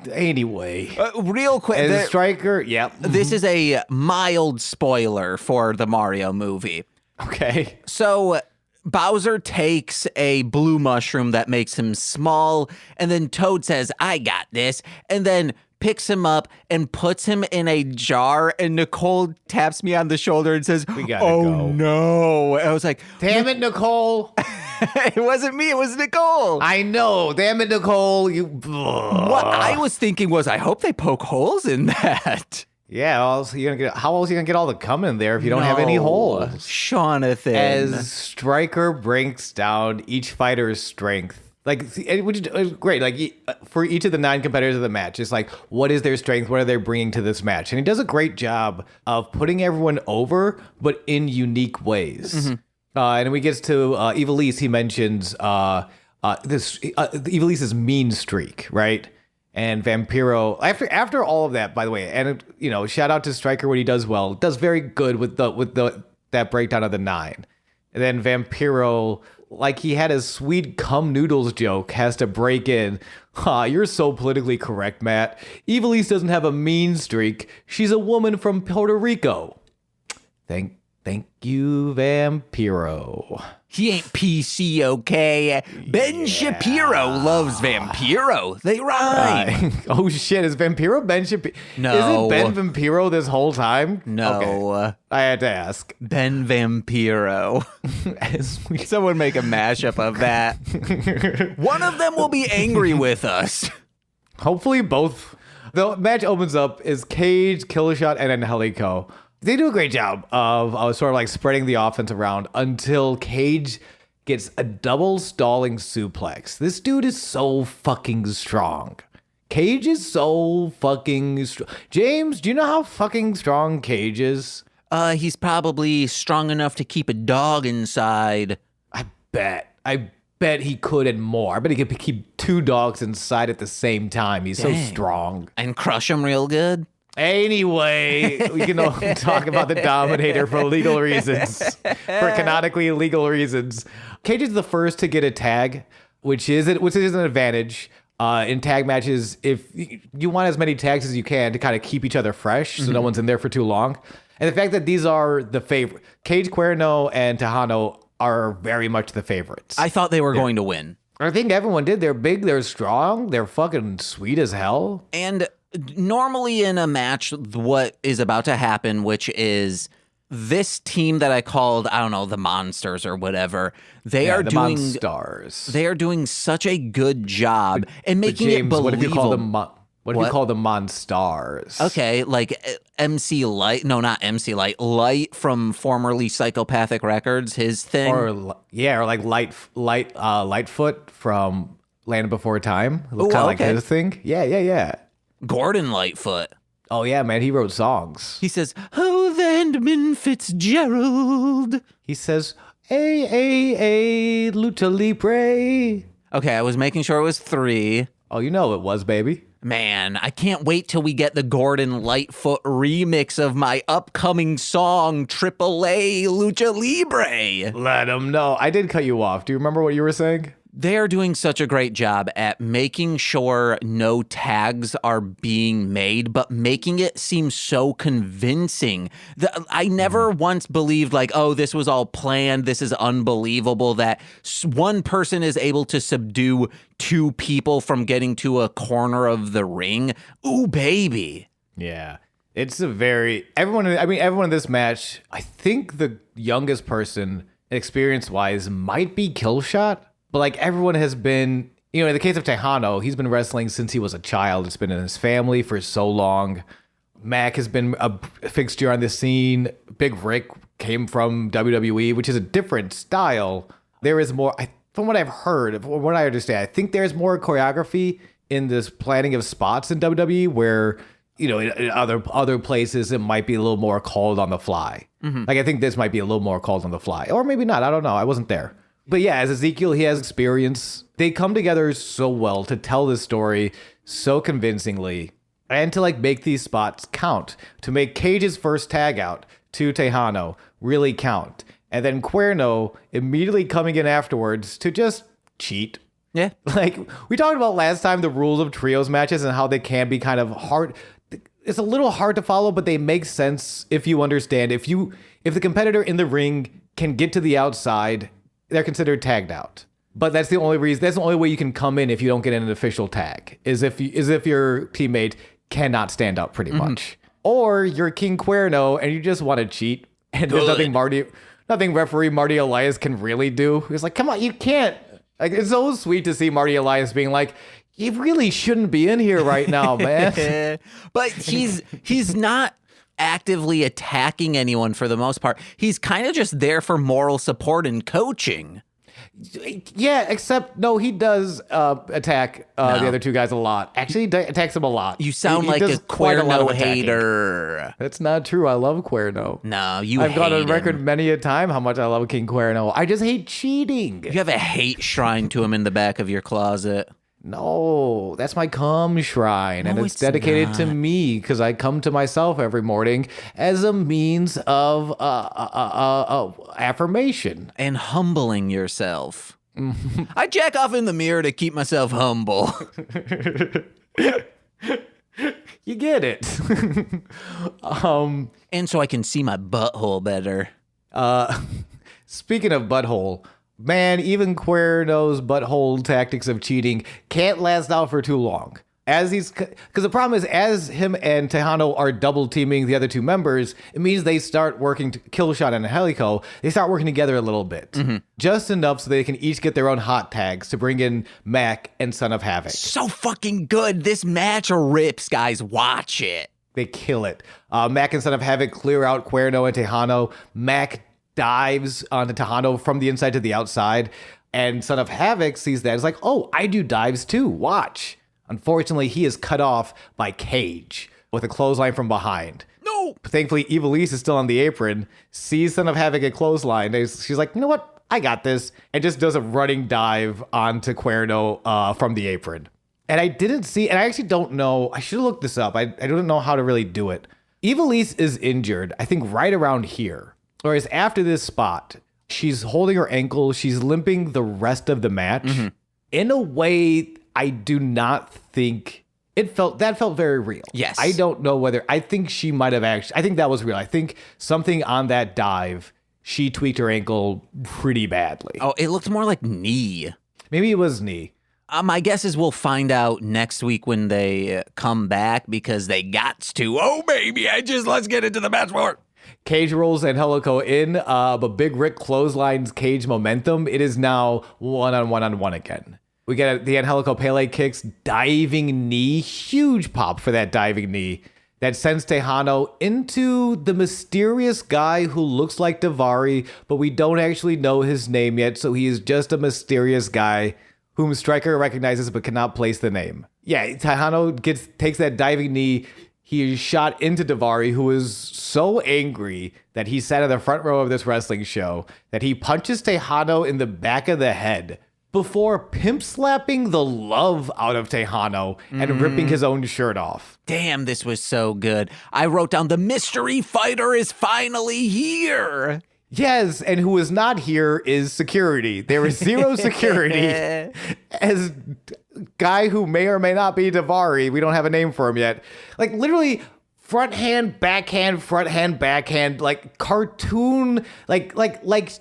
S2: Anyway.
S1: Real quick.
S2: As Stryker, yep.
S1: This is a mild spoiler for the Mario movie.
S2: Okay.
S1: So Bowser takes a blue mushroom that makes him small, and then Toad says, I got this, and then picks him up and puts him in a jar, and Nicole taps me on the shoulder and says,
S2: we gotta
S1: oh
S2: go.
S1: No. I was like,
S2: damn it, Nicole.
S1: It wasn't me, it was Nicole.
S2: I know. Damn it, Nicole.
S1: What I was thinking was, I hope they poke holes in that.
S2: Yeah, how else are you gonna get all the cum in there if you don't have any holes?
S1: Jonathan.
S2: As Stryker breaks down each fighter's strength, Like, which is great. Like, for each of the 9 competitors of the match, it's like, what is their strength? What are they bringing to this match? And he does a great job of putting everyone over, but in unique ways. And when he gets to Ivelisse, he mentions Ivelisse's mean streak, right? And Vampiro, after all of that, by the way, and shout out to Stryker when he does well, does very good with that breakdown of the 9. And then Vampiro, like he had a sweet cum noodles joke, has to break in. You're so politically correct, Matt. Ivelisse doesn't have a mean streak. She's a woman from Puerto Rico. Thank you, Vampiro.
S1: He ain't PC, okay? Ben Shapiro loves Vampiro. They rhyme.
S2: Oh, shit. Is Vampiro Ben Shapiro?
S1: No.
S2: Is it Ben Vampiro this whole time?
S1: No.
S2: Okay. I had to ask.
S1: Ben Vampiro. Someone make a mashup of that. One of them will be angry with us.
S2: Hopefully both. The match opens up is Cage, Killshot, and Angelico. They do a great job of sort of like spreading the offense around until Cage gets a double stalling suplex. This dude is so fucking strong. Cage is so fucking strong. James, do you know how fucking strong Cage is?
S1: He's probably strong enough to keep a dog inside.
S2: I bet he could and more. I bet he could keep 2 dogs inside at the same time. He's so strong.
S1: And crush them real good?
S2: Anyway, we can talk about the Dominator for legal reasons, for canonically legal reasons. Cage is the first to get a tag, which is an advantage in tag matches. If you want as many tags as you can to kind of keep each other fresh, so no one's in there for too long. And the fact that these are the favorite, Cage, Cuerno, and Tejano are very much the favorites.
S1: I thought they were going to win.
S2: I think everyone did. They're big, they're strong, they're fucking sweet as hell.
S1: And normally in a match, what is about to happen, which is this team that I called, I don't know, the Monsters or whatever, they are doing such a good job in making it believable.
S2: What if you call them What if you call them Monstars?
S1: Okay, like MC Light. No, not MC Light. Light from formerly Psychopathic Records, his thing.
S2: Or like Lightfoot from Land Before Time. Kind of like his thing. Yeah.
S1: Gordon Lightfoot.
S2: Oh, yeah, man. He wrote songs.
S1: He says, "Oh, then Fitzgerald."
S2: He says, Lucha Libre.
S1: Okay, I was making sure it was 3.
S2: Oh, you know it was, baby.
S1: Man, I can't wait till we get the Gordon Lightfoot remix of my upcoming song, AAA Lucha Libre.
S2: Let him know. I did cut you off. Do you remember what you were saying?
S1: They're doing such a great job at making sure no tags are being made, but making it seem so convincing. I never once believed like, oh, this was all planned. This is unbelievable that one person is able to subdue 2 people from getting to a corner of the ring. Ooh, baby.
S2: Yeah. It's everyone in this match, I think the youngest person experience-wise might be Killshot. But like everyone has been, in the case of Tejano, he's been wrestling since he was a child. It's been in his family for so long. Mac has been a fixture on the scene. Big Rick came from WWE, which is a different style. There is more, from what I've heard, from what I understand, I think there's more choreography in this planning of spots in WWE where, in other places, it might be a little more called on the fly. Mm-hmm. Like I think this might be a little more called on the fly. Or maybe not. I don't know. I wasn't there. But yeah, as Ezekiel, he has experience. They come together so well to tell this story so convincingly and to like make these spots count, to make Cage's first tag out to Tejano really count. And then Cuerno immediately coming in afterwards to just cheat.
S1: Yeah.
S2: Like we talked about last time, the rules of trios matches and how they can be kind of hard. It's a little hard to follow, but they make sense if you understand. If the competitor in the ring can get to the outside, they're considered tagged out. But that's the only reason. That's the only way you can come in if you don't get an official tag. Is if your teammate cannot stand up, pretty much. Or you're King Cuerno and you just want to cheat, and there's nothing referee Marty Elias can really do. He's like, come on, you can't. Like it's so sweet to see Marty Elias being like, you really shouldn't be in here right now, man.
S1: But he's not actively attacking anyone for the most part. He's kind of just there for moral support and coaching.
S2: Yeah, except no, he does attack the other two guys a lot. Actually, he attacks them a lot.
S1: You sound
S2: He
S1: like a
S2: does quite lot
S1: Cuerno
S2: of attacking.
S1: hater.
S2: That's not true. I love Cuerno.
S1: No, you
S2: I've
S1: hate
S2: gone on
S1: him.
S2: record many a time how much I love King Cuerno. I just hate cheating.
S1: You have a hate shrine to him in the back of your closet.
S2: No, that's my cum shrine, and
S1: No,
S2: it's
S1: it's
S2: dedicated to
S1: not.
S2: me because I come to myself every morning as a means of affirmation.
S1: And humbling yourself. I jack off in the mirror to keep myself humble.
S2: You get it.
S1: And so I can see my butthole better.
S2: Speaking of butthole, man, even Cuerno's butthole tactics of cheating can't last out for too long. Because the problem is, as him and Tejano are double teaming the other two members, it means they start working, Killshot and Helico, they start working together a little bit. Just enough so they can each get their own hot tags to bring in Mac and Son of Havoc.
S1: So fucking good. This match rips, guys. Watch it.
S2: They kill it. Mac and Son of Havoc clear out Cuerno and Tejano. Mac dives onto Tejano from the inside to the outside. And Son of Havoc sees that. It's like, oh, I do dives too. Watch. Unfortunately, he is cut off by Cage with a clothesline from behind.
S1: No.
S2: Thankfully, Evilise is still on the apron, sees Son of Havoc at clothesline. She's like, you know what? I got this. And just does a running dive onto Cuerno from the apron. And I didn't see, and I actually don't know. I should have looked this up. I don't know how to really do it. Evilise is injured, I think, right around here. Whereas after this spot, she's holding her ankle. She's limping the rest of the match. In a way, I do not think that felt very real.
S1: Yes.
S2: I don't know whether, I think she might have actually, I think that was real. I think something on that dive, she tweaked her ankle pretty badly.
S1: Oh, it looked more like knee.
S2: Maybe it was knee.
S1: My guess is we'll find out next week when they come back because they gots to. Oh, baby, let's get into the match more.
S2: Cage rolls and Helico in, but Big Rick clotheslines Cage momentum. It is now one-on-one again. We get the Angelico Pele kicks, diving knee, huge pop for that diving knee that sends Tejano into the mysterious guy who looks like Daivari, but we don't actually know his name yet, so he is just a mysterious guy whom Stryker recognizes but cannot place the name. Yeah, Tejano takes that diving knee. He is shot into Daivari, who is so angry that he sat in the front row of this wrestling show that he punches Tejano in the back of the head before pimp slapping the love out of Tejano and ripping his own shirt off.
S1: Damn, this was so good. I wrote down the mystery fighter is finally here.
S2: Yes, and who is not here is security. There is zero security. As guy who may or may not be Daivari, we don't have a name for him yet. Like literally front hand, backhand, backhand, like cartoon, like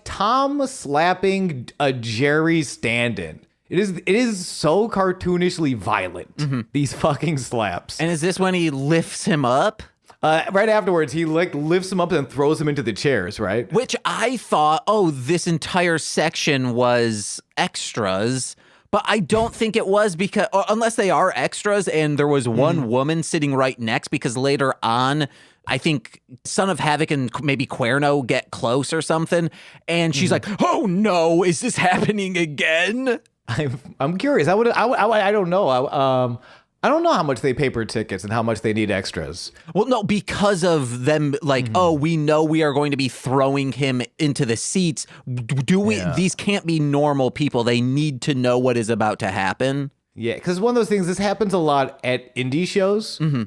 S2: Tom slapping a Jerry stand-in. It is so cartoonishly violent, these fucking slaps.
S1: And is this when he lifts him up?
S2: Right afterwards, he like lifts him up and throws him into the chairs, right?
S1: Which I thought, oh, this entire section was extras. But I don't think it was because, or unless they are extras and there was one woman sitting right next, because later on, I think Son of Havoc and maybe Cuerno get close or something. And she's like, oh no, is this happening again?
S2: I'm curious. I don't know. I don't know how much they pay per tickets and how much they need extras.
S1: Well, no, because of them, like, oh, we know we are going to be throwing him into the seats. Do we?
S2: Yeah.
S1: These can't be normal people. They need to know what is about to happen.
S2: Yeah, because one of those things, this happens a lot at indie shows. And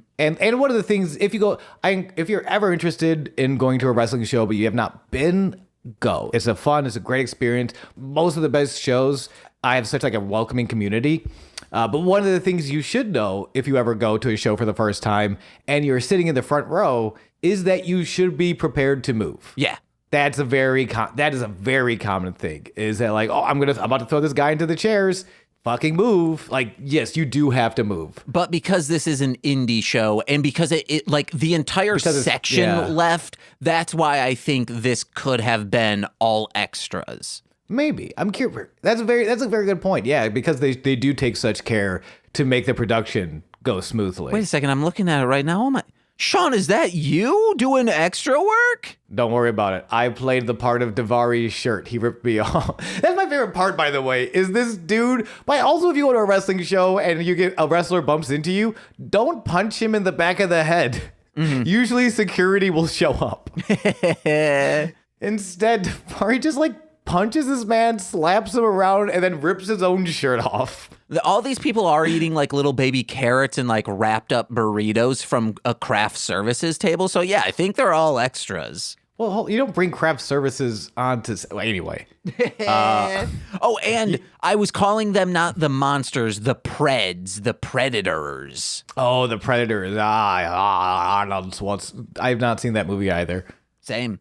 S2: one of the things, if you're ever interested in going to a wrestling show, but you have not been, go. It's a great experience. Most of the best shows, I have such like a welcoming community. But one of the things you should know if you ever go to a show for the first time and you're sitting in the front row is that you should be prepared to move.
S1: Yeah.
S2: That is a very common thing. Is that like, oh, I'm about to throw this guy into the chairs. Fucking move. Like, yes, you do have to move.
S1: But because this is an indie show and because it like the entire section left, that's why I think this could have been all extras.
S2: Maybe. I'm curious. That's a very good point. Yeah, because they do take such care to make the production go smoothly.
S1: Wait a second, I'm looking at it right now. Oh my! Sean, is that you doing extra work?
S2: Don't worry about it. I played the part of Davari's shirt. He ripped me off. That's my favorite part, by the way, is this dude. But also, if you go to a wrestling show and you get a wrestler bumps into you, don't punch him in the back of the head. Usually security will show up. Instead, Davari just punches this man, slaps him around, and then rips his own shirt off.
S1: All these people are eating like little baby carrots and like wrapped up burritos from a craft services table. So yeah, I think they're all extras.
S2: Well, you don't bring craft services onto... Anyway.
S1: Oh, and I was calling them not the monsters, the Preds, the Predators.
S2: Oh, the Predators. Arnold Schwarzenegger. I've not seen that movie either.
S1: Same.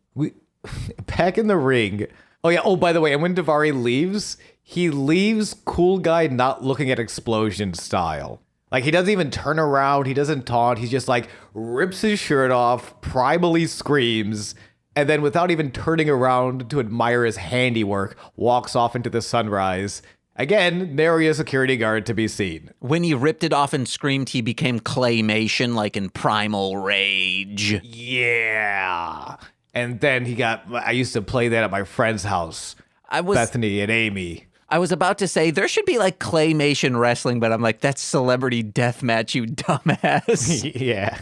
S2: Back in the ring. Oh, yeah. Oh, by the way, and when Davari leaves, he leaves cool guy not looking at explosion style. Like, he doesn't even turn around. He doesn't taunt. He's just rips his shirt off, primally screams, and then without even turning around to admire his handiwork, walks off into the sunrise. Again, nary a security guard to be seen.
S1: When he ripped it off and screamed, he became claymation, like in primal rage.
S2: Yeah. And then I used to play that at my friend's house. Bethany and Amy.
S1: I was about to say, there should be claymation wrestling, but I'm like, that's celebrity deathmatch, you dumbass.
S2: Yeah.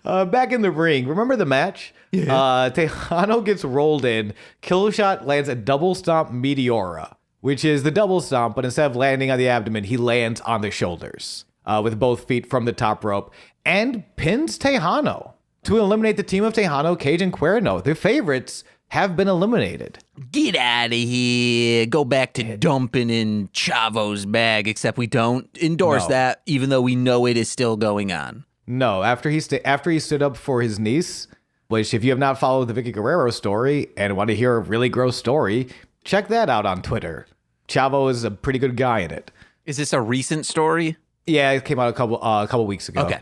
S2: Back in the ring, remember the match? Yeah. Tejano gets rolled in. Killshot lands a double stomp Meteora, which is the double stomp, but instead of landing on the abdomen, he lands on the shoulders with both feet from the top rope and pins Tejano to eliminate the team of Tejano, Cage, and Cuerno. The favorites have been eliminated.
S1: Get out of here. Go back to dumping in Chavo's bag, except we don't endorse that, even though we know it is still going on.
S2: No, after he stood up for his niece, which if you have not followed the Vicky Guerrero story and want to hear a really gross story, check that out on Twitter. Chavo is a pretty good guy in it.
S1: Is this a recent story?
S2: Yeah, it came out a couple weeks ago.
S1: Okay.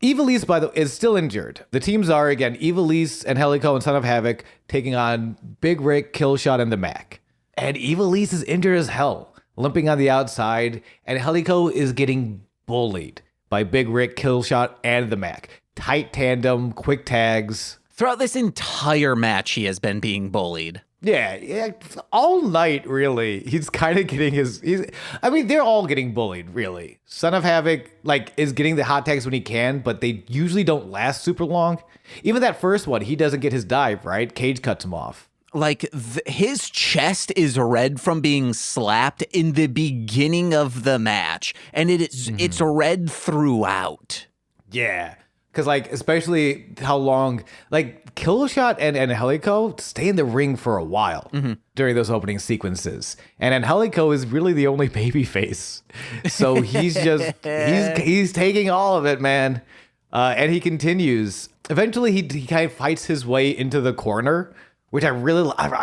S2: Evilise, by the way, is still injured. The teams are, again, Evilise and Helico and Son of Havoc taking on Big Rick, Killshot, and the Mac. And Evilise is injured as hell, limping on the outside, and Helico is getting bullied by Big Rick, Killshot, and the Mac. Tight tandem, quick tags.
S1: Throughout this entire match, he has been being bullied.
S2: Yeah, all night, really. He's kind of getting they're all getting bullied, really. Son of Havoc, is getting the hot tags when he can, but they usually don't last super long. Even that first one, he doesn't get his dive, right? Cage cuts him off.
S1: His chest is red from being slapped in the beginning of the match, and it's red throughout.
S2: Yeah. Because, especially how long, Killshot and Helico stay in the ring for a while during those opening sequences. And Helico is really the only babyface. So he's just, he's taking all of it, man. And he continues. Eventually, he kind of fights his way into the corner, which I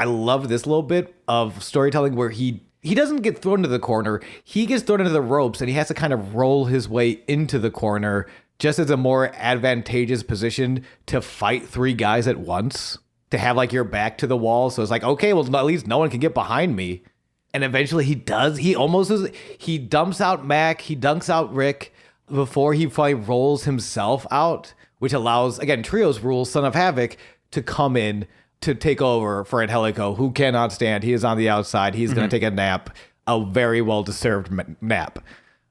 S2: love this little bit of storytelling where he doesn't get thrown into the corner. He gets thrown into the ropes, and he has to kind of roll his way into the corner just as a more advantageous position to fight three guys at once, to have your back to the wall. So it's okay, well, at least no one can get behind me. And eventually he does. He dumps out Mac, he dunks out Rick before he finally rolls himself out, which allows, again, Trios rules, Son of Havoc, to come in to take over for Angelico, who cannot stand. He is on the outside. He's going to take a nap, a very well-deserved nap.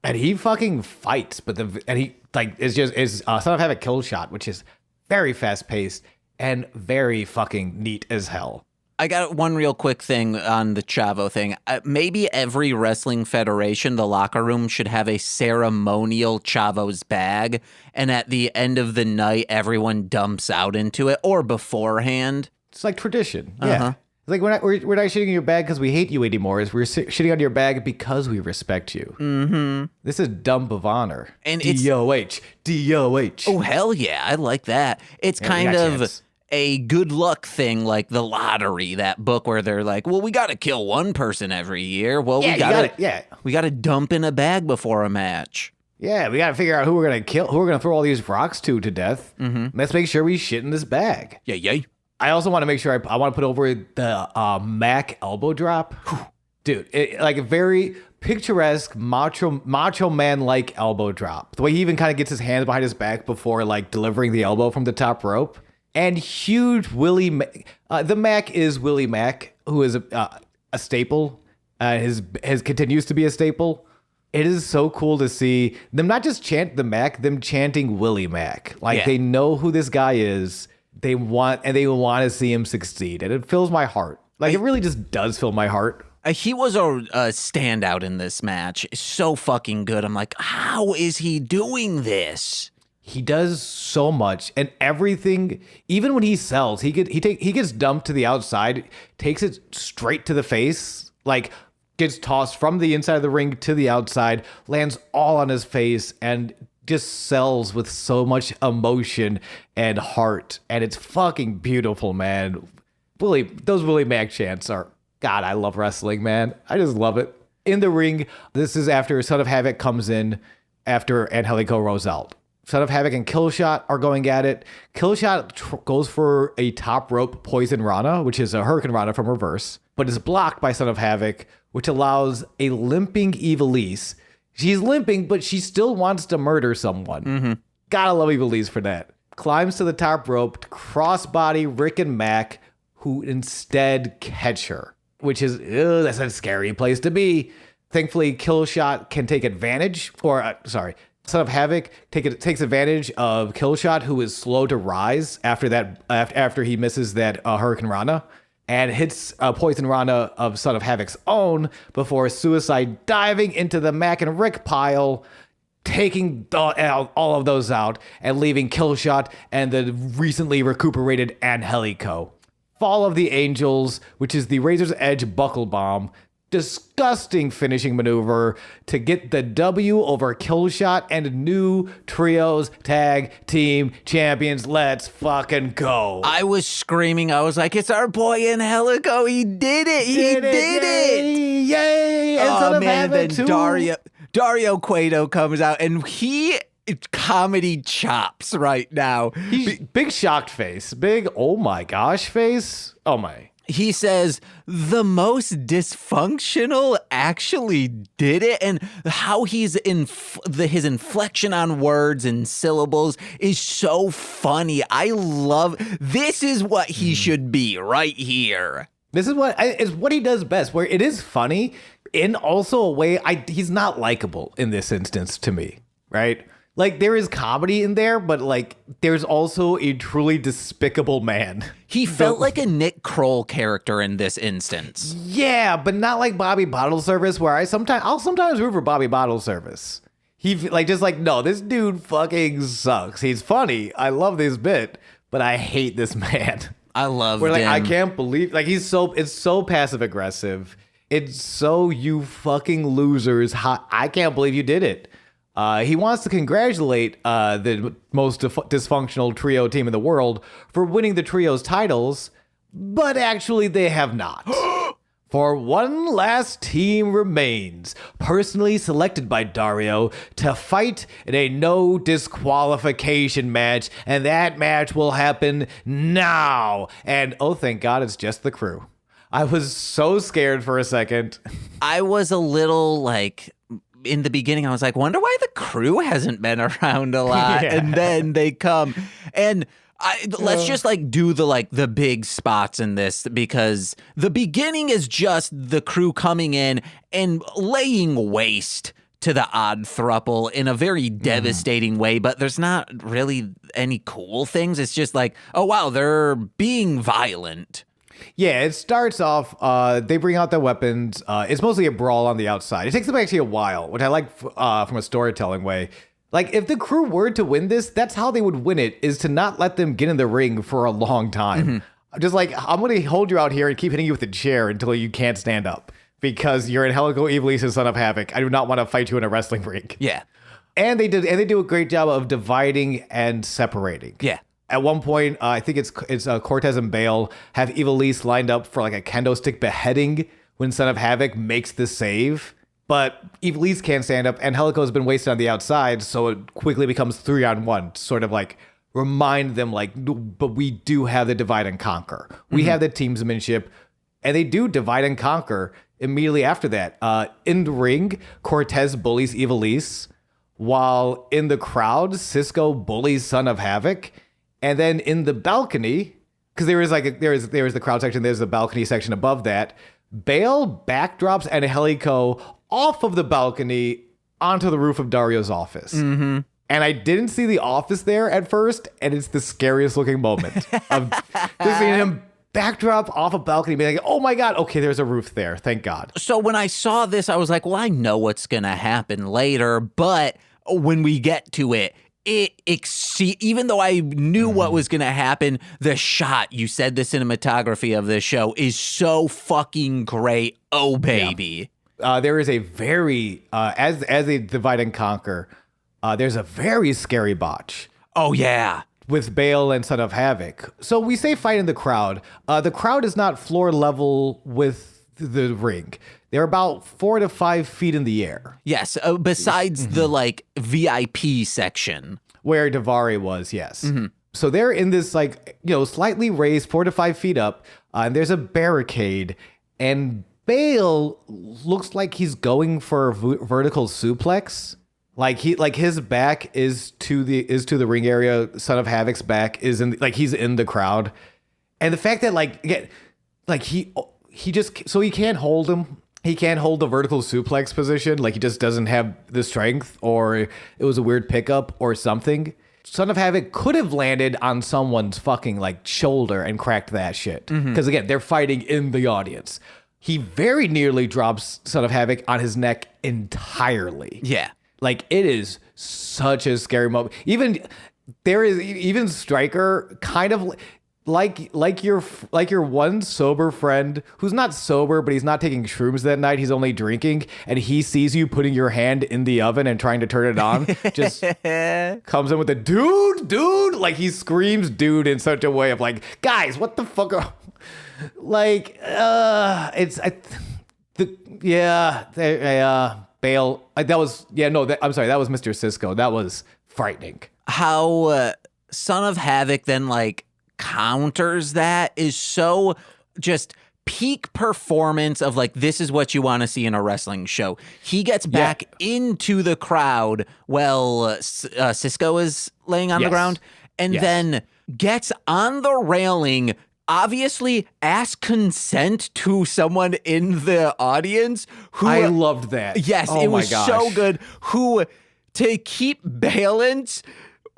S2: And he fucking fights, it's Son of Havoc kill shot, which is very fast paced and very fucking neat as hell.
S1: I got one real quick thing on the Chavo thing. Maybe every wrestling federation, the locker room, should have a ceremonial Chavo's bag, and at the end of the night, everyone dumps out into it, or beforehand.
S2: It's like tradition, yeah. It's we're not shitting in your bag because we hate you anymore. We're shitting on your bag because we respect you. Mm-hmm. This is dump of honor.
S1: And
S2: DOH.
S1: Oh, hell yeah. I like that. It's kind of a good luck thing, like the lottery, that book where they're well, we got to kill one person every year. Well, we got to dump in a bag before a match.
S2: Yeah, we got to figure out who we're going to kill, who we're going to throw all these rocks to death. Mm-hmm. Let's make sure we shit in this bag.
S1: Yeah.
S2: I also want to make sure I want to put over the Mac elbow drop. Dude, very picturesque macho man like elbow drop. The way he even kind of gets his hands behind his back before like delivering the elbow from the top rope. And huge Willie the Mac is Willie Mac, who is a staple. His continues to be a staple. It is so cool to see them not just chant the Mac, them chanting Willie Mac. Like they know who this guy is. They want to see him succeed, and it fills my heart. Like it really just does fill my heart.
S1: He was a standout in this match. So fucking good. I'm like, how is he doing this?
S2: He does so much, and everything. Even when he sells, he gets dumped to the outside, takes it straight to the face, like gets tossed from the inside of the ring to the outside, lands all on his face, and just sells with so much emotion and heart, and it's fucking beautiful, man. Those Willie Mac chants are, God, I love wrestling, man. I just love it. In the ring, this is after Son of Havoc comes in after Angelico rolls out. Son of Havoc and Killshot are going at it. Killshot goes for a top rope Poison Rana, which is a Hurricane Rana from reverse, but is blocked by Son of Havoc, which allows a limping Ivelisse. She's limping, but she still wants to murder someone. Mm-hmm. Gotta love Ivelisse for that. Climbs to the top rope to crossbody Rick and Mac, who instead catch her, which is, that's a scary place to be. Thankfully, Killshot can take advantage, Son of Havoc takes advantage of Killshot, who is slow to rise after he misses that Hurricane Rana, and hits a Poison Rana of Son of Havoc's own before suicide diving into the Mac and Rick pile, taking all of those out and leaving Killshot and the recently recuperated Angelico. Fall of the Angels, which is the Razor's Edge Buckle Bomb. Disgusting finishing maneuver to get the W over Killshot and new trios tag team champions. Let's fucking go.
S1: I was screaming. I was like, it's our boy Angelico. He did it. He did it.
S2: Yay. And
S1: oh, man. And then Dario Cueto comes out and he comedy chops right now.
S2: He's big shocked face. Big, oh my gosh face. Oh my.
S1: He says the most dysfunctional actually did it, and how he's his inflection on words and syllables is so funny. I love this. Is what he should be right here.
S2: This is what he does best. Where it is funny in also a way he's not likable in this instance to me, right? Like, there is comedy in there, but, like, there's also a truly despicable man.
S1: He felt like a Nick Kroll character in this instance.
S2: Yeah, but not like Bobby Bottle Service, where I'll sometimes root for Bobby Bottle Service. No, this dude fucking sucks. He's funny. I love this bit, but I hate this man.
S1: I love
S2: him.
S1: I
S2: can't believe, it's so passive aggressive. It's so, you fucking losers. I can't believe you did it. He wants to congratulate the most dysfunctional trio team in the world for winning the trio's titles, but actually they have not. For one last team remains, personally selected by Dario to fight in a no disqualification match, and that match will happen now. And oh, thank God, it's just the crew. I was so scared for a second.
S1: I was a little like... In the beginning, I was like, wonder why the crew hasn't been around a lot. Yeah. And then they come. And let's just like do the big spots in this, because the beginning is just the crew coming in and laying waste to the Odd Thruple in a very devastating way. But there's not really any cool things. It's just like, oh, wow, they're being violent.
S2: Yeah, it starts off, they bring out their weapons. It's mostly a brawl on the outside. It takes them actually a while, which I like from a storytelling way. Like, if the crew were to win this, that's how they would win it, is to not let them get in the ring for a long time. Mm-hmm. Just like, I'm going to hold you out here and keep hitting you with a chair until you can't stand up, because you're Angelico Ivelisse, Son of Havoc. I do not want to fight you in a wrestling ring.
S1: Yeah.
S2: And they do a great job of dividing and separating.
S1: Yeah.
S2: At one point, I think it's Cortez and Bale have Ivelisse lined up for like a kendo stick beheading when Son of Havoc makes the save. But Ivelisse can't stand up, and Angelico's been wasted on the outside, so it quickly becomes 3-on-1, sort of like remind them like, but we do have the divide and conquer. We have the teamsmanship. And they do divide and conquer immediately after that. In the ring, Cortez bullies Ivelisse, while in the crowd, Cisco bullies Son of Havoc. And then in the balcony, because there is the crowd section, there's the balcony section above that, Bale backdrops and Helico off of the balcony onto the roof of Dario's office. Mm-hmm. And I didn't see the office there at first, and it's the scariest looking moment of just seeing him backdrop off a balcony, being like, oh my God, okay, there's a roof there. Thank God.
S1: So when I saw this, I was like, well, I know what's going to happen later, but when we get to it, even though I knew what was going to happen, the shot, you said the cinematography of this show is so fucking great. Oh, baby.
S2: Yeah. There is a very, as they divide and conquer, there's a very scary botch.
S1: Oh, yeah.
S2: With Bale and Son of Havoc. So we say fight in the crowd. The crowd is not floor level with the ring. They're about 4 to 5 feet in the air.
S1: Yes, besides the like VIP section.
S2: Where Davari was, yes. Mm-hmm. So they're in this slightly raised 4 to 5 feet up, and there's a barricade, and Bale looks like he's going for a vertical suplex. Like his back is to the ring area. Son of Havoc's back is he's in the crowd, and the fact that he can't hold him. He can't hold the vertical suplex position. Like he just doesn't have the strength, or it was a weird pickup or something. Son of Havoc could have landed on someone's fucking shoulder and cracked that shit. Because again, they're fighting in the audience. He very nearly drops Son of Havoc on his neck entirely.
S1: Yeah.
S2: Like it is such a scary moment. Even Stryker kind of like your one sober friend who's not sober, but he's not taking shrooms that night. He's only drinking, and he sees you putting your hand in the oven and trying to turn it on. Just comes in with a dude. Like he screams "dude" in such a way of guys, what the fuck? Bale. That was Mr. Cisco. That was frightening.
S1: How Son of Havoc then counters that is so just peak performance of this is what you want to see in a wrestling show. He gets back into the crowd while Cisco is laying on the ground, and then gets on the railing, obviously ask consent to someone in the audience who
S2: I loved that.
S1: Yes, it was so good. Who, to keep balance,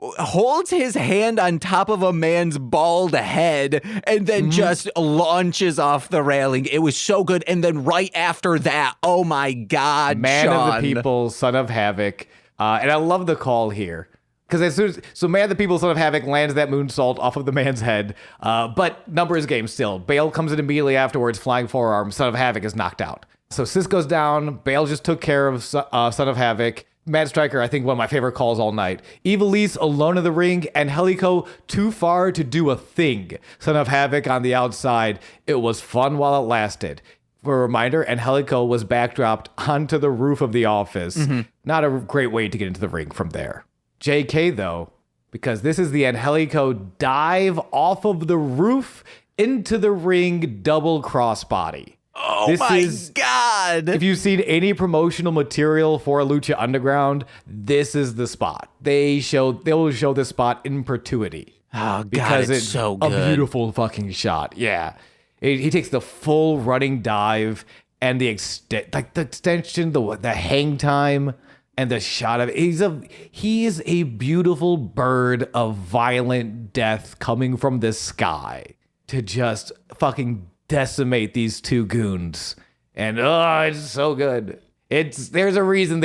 S1: holds his hand on top of a man's bald head and then just launches off the railing. It was so good. And then right after that, oh my God,
S2: Man
S1: Sean.
S2: of the People, Son of Havoc. And I love the call here. Because Man of the People, Son of Havoc lands that moonsault off of the man's head. But numbers game still. Bale comes in immediately afterwards, flying forearm. Son of Havoc is knocked out. So Cisco's down. Bale just took care of Son of Havoc. Matt Stryker, I think one of my favorite calls all night. Ivelisse alone in the ring, and Helico too far to do a thing. Son of Havoc on the outside. It was fun while it lasted. For a reminder, Angelico was backdropped onto the roof of the office. Mm-hmm. Not a great way to get into the ring from there. JK, though, because this is the Angelico dive off of the roof into the ring double crossbody.
S1: Oh my God.
S2: If you've seen any promotional material for Lucha Underground, this is the spot. They will show this spot in perpetuity.
S1: Oh, God,
S2: because
S1: it's so good.
S2: A beautiful fucking shot. Yeah. He takes the full running dive and the extension, the hang time, and the shot of it. He is a beautiful bird of violent death coming from the sky to just fucking decimate these two goons. And it's so good. There's a reason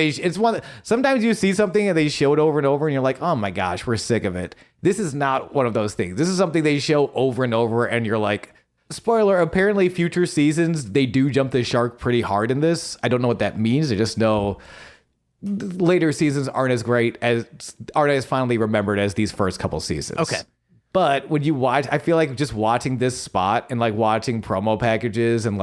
S2: sometimes you see something and they show it over and over and you're like, oh my gosh, we're sick of it. This is not one of those things. This is something they show over and over and you're like, spoiler, apparently future seasons, they do jump the shark pretty hard in this. I don't know what that means. I just know later seasons aren't as finally remembered as these first couple seasons.
S1: Okay.
S2: But when you watch, I feel like just watching this spot and watching promo packages and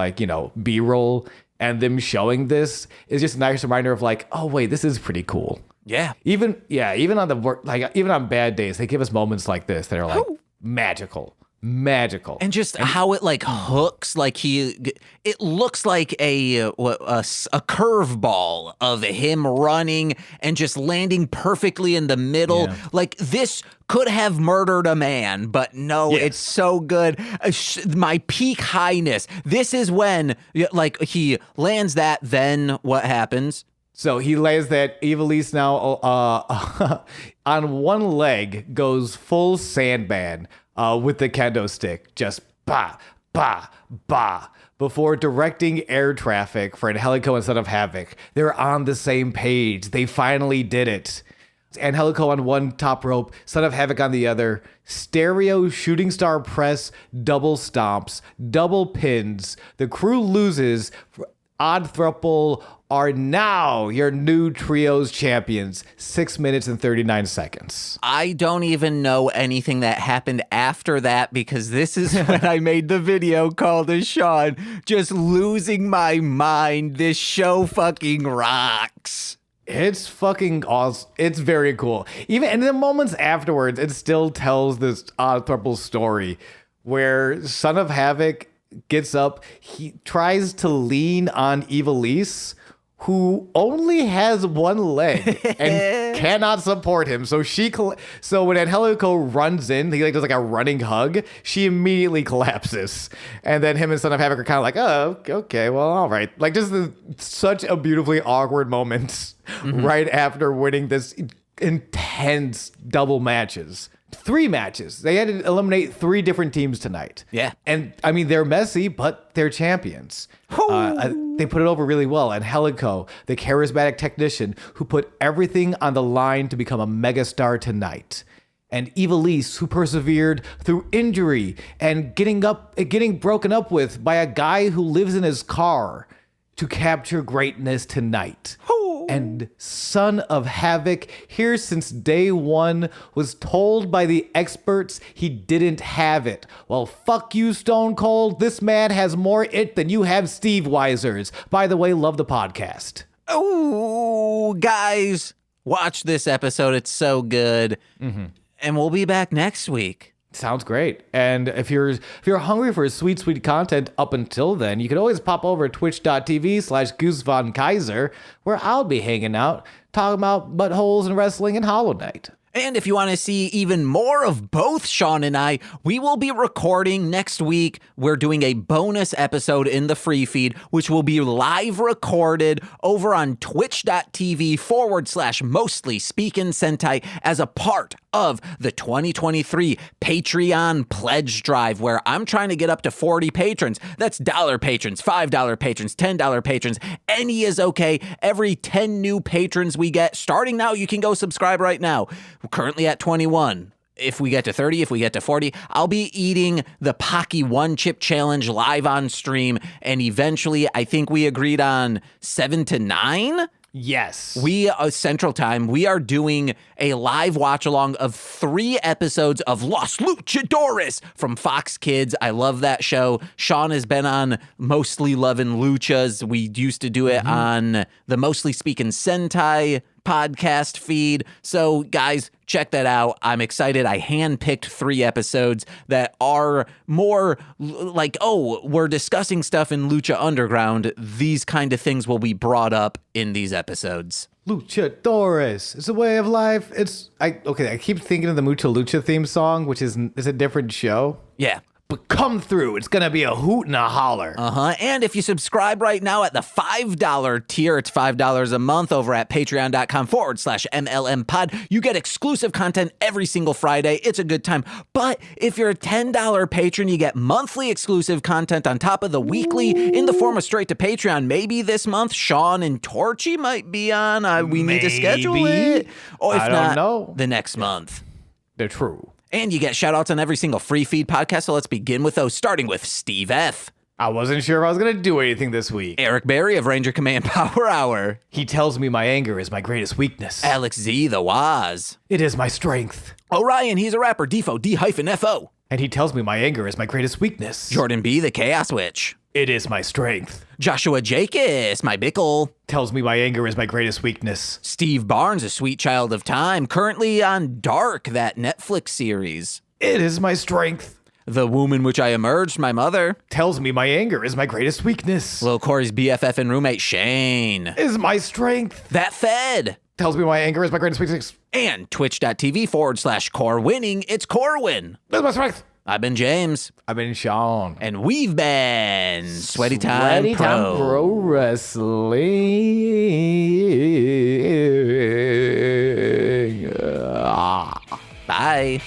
S2: B-roll and them showing this is just a nice reminder of oh wait, this is pretty cool.
S1: Yeah.
S2: Even on even on bad days, they give us moments like this that are magical. magical.
S1: And just how it like hooks, like it looks like a curveball of him running and just landing perfectly in the middle.
S2: Yeah.
S1: Like this could have murdered a man, but no,
S2: Yes.
S1: it's so good. My peak highness. This is when like he lands that. Then what happens?
S2: So he lays that Evilise now on one leg, goes full Sandman with the kendo stick, just ba, ba, ba, before directing air traffic for Angelico and Son of Havoc. They're on the same page. They finally did it. Angelico on one top rope, Son of Havoc on the other. Stereo shooting star press, double stomps, double pins. The crew loses. Odd Thruple are now your new trios champions. 6 minutes and 39 seconds.
S1: I don't even know anything that happened after that because this is when I made the video called as Sean just losing my mind. This show fucking rocks.
S2: It's fucking awesome. It's very cool. Even in the moments afterwards, it still tells this Odd Thruple story where Son of Havoc gets up, he tries to lean on Evilise, who only has one leg and cannot support him. So so when Angelico runs in, he like does like a running hug, she immediately collapses. And then him and Son of Havoc are kind of like, oh, okay, well, all right. Like just such a beautifully awkward moment right after winning this intense double matches. 3 matches. They had to eliminate 3 different teams tonight.
S1: Yeah.
S2: And I mean, they're messy, but they're champions. They put it over really well. And Angelico, the charismatic technician who put everything on the line to become a megastar tonight. And Evilise, who persevered through injury and getting broken up with by a guy who lives in his car to capture greatness tonight. And Son of Havoc, here since day one, was told by the experts he didn't have it. Well, fuck you, Stone Cold. This man has more it than you have Steve Weisers. By the way, love the podcast.
S1: Oh, guys, watch this episode. It's so good. And we'll be back next week.
S2: Sounds great. And if you're hungry for sweet, sweet content up until then, you can always pop over to twitch.tv/Goose Von Kaiser, where I'll be hanging out, talking about buttholes and wrestling and Hollow Knight.
S1: And if you want to see even more of both Sean and I, we will be recording next week. We're doing a bonus episode in the free feed, which will be live recorded over on twitch.tv/Mostly Speakin' Sentai as a part of the 2023 Patreon pledge drive, where I'm trying to get up to 40 patrons. That's $1 patrons, $5 patrons, $10 patrons. Any is okay. Every 10 new patrons we get, starting now, you can go subscribe right now. We're currently at 21. If we get to 30, if we get to 40, I'll be eating the Pocky One Chip Challenge live on stream. And eventually, I think we agreed on 7 to 9.
S2: Yes.
S1: Central Time, we are doing a live watch along of 3 episodes of Los Luchadores from Fox Kids. I love that show. Sean has been on Mostly Lovin' Luchas. We used to do it on the Mostly Speakin' Sentai podcast feed. So guys, check that out. I'm excited. I handpicked 3 episodes that are more like, oh, we're discussing stuff in Lucha Underground. These kind of things will be brought up in these episodes.
S2: Luchadores. It's a way of life. I keep thinking of the Mucha Lucha theme song, which is a different show.
S1: Yeah.
S2: But come through. It's going to be a hoot and a holler.
S1: And if you subscribe right now at the $5 tier, it's $5 a month over at patreon.com/MLM pod. You get exclusive content every single Friday. It's a good time. But if you're a $10 patron, you get monthly exclusive content on top of the weekly in the form of straight to Patreon. Maybe this month, Sean and Torchy might be on. We need to schedule it. Or if
S2: I
S1: not,
S2: don't know.
S1: the next month.
S2: They're true.
S1: And you get shout outs on every single free feed podcast. So let's begin with those, starting with Steve F.
S2: I wasn't sure if I was going to do anything this week.
S1: Eric Berry of Ranger Command Power Hour.
S2: He tells me my anger is my greatest weakness.
S1: Alex Z, the Waz.
S2: It is my strength.
S1: Orion, he's a rapper, Defo, D-FO.
S2: And he tells me my anger is my greatest weakness.
S1: Jordan B, the Chaos Witch.
S2: It is my strength.
S1: Joshua Jacobs, my Bickle.
S2: Tells me my anger is my greatest weakness.
S1: Steve Barnes, a sweet child of time, currently on Dark, that Netflix series.
S2: It is my strength.
S1: The womb in which I emerged, my mother.
S2: Tells me my anger is my greatest weakness.
S1: Lil Corey's BFF and roommate, Shane.
S2: Is my strength.
S1: That fed.
S2: Tells me my anger is my greatest weakness.
S1: And twitch.tv/Corwinning, it's Corwin.
S2: Is my strength.
S1: I've been James.
S2: I've been Sean.
S1: And we've been Sweaty Time Pro
S2: Wrestling.
S1: Bye.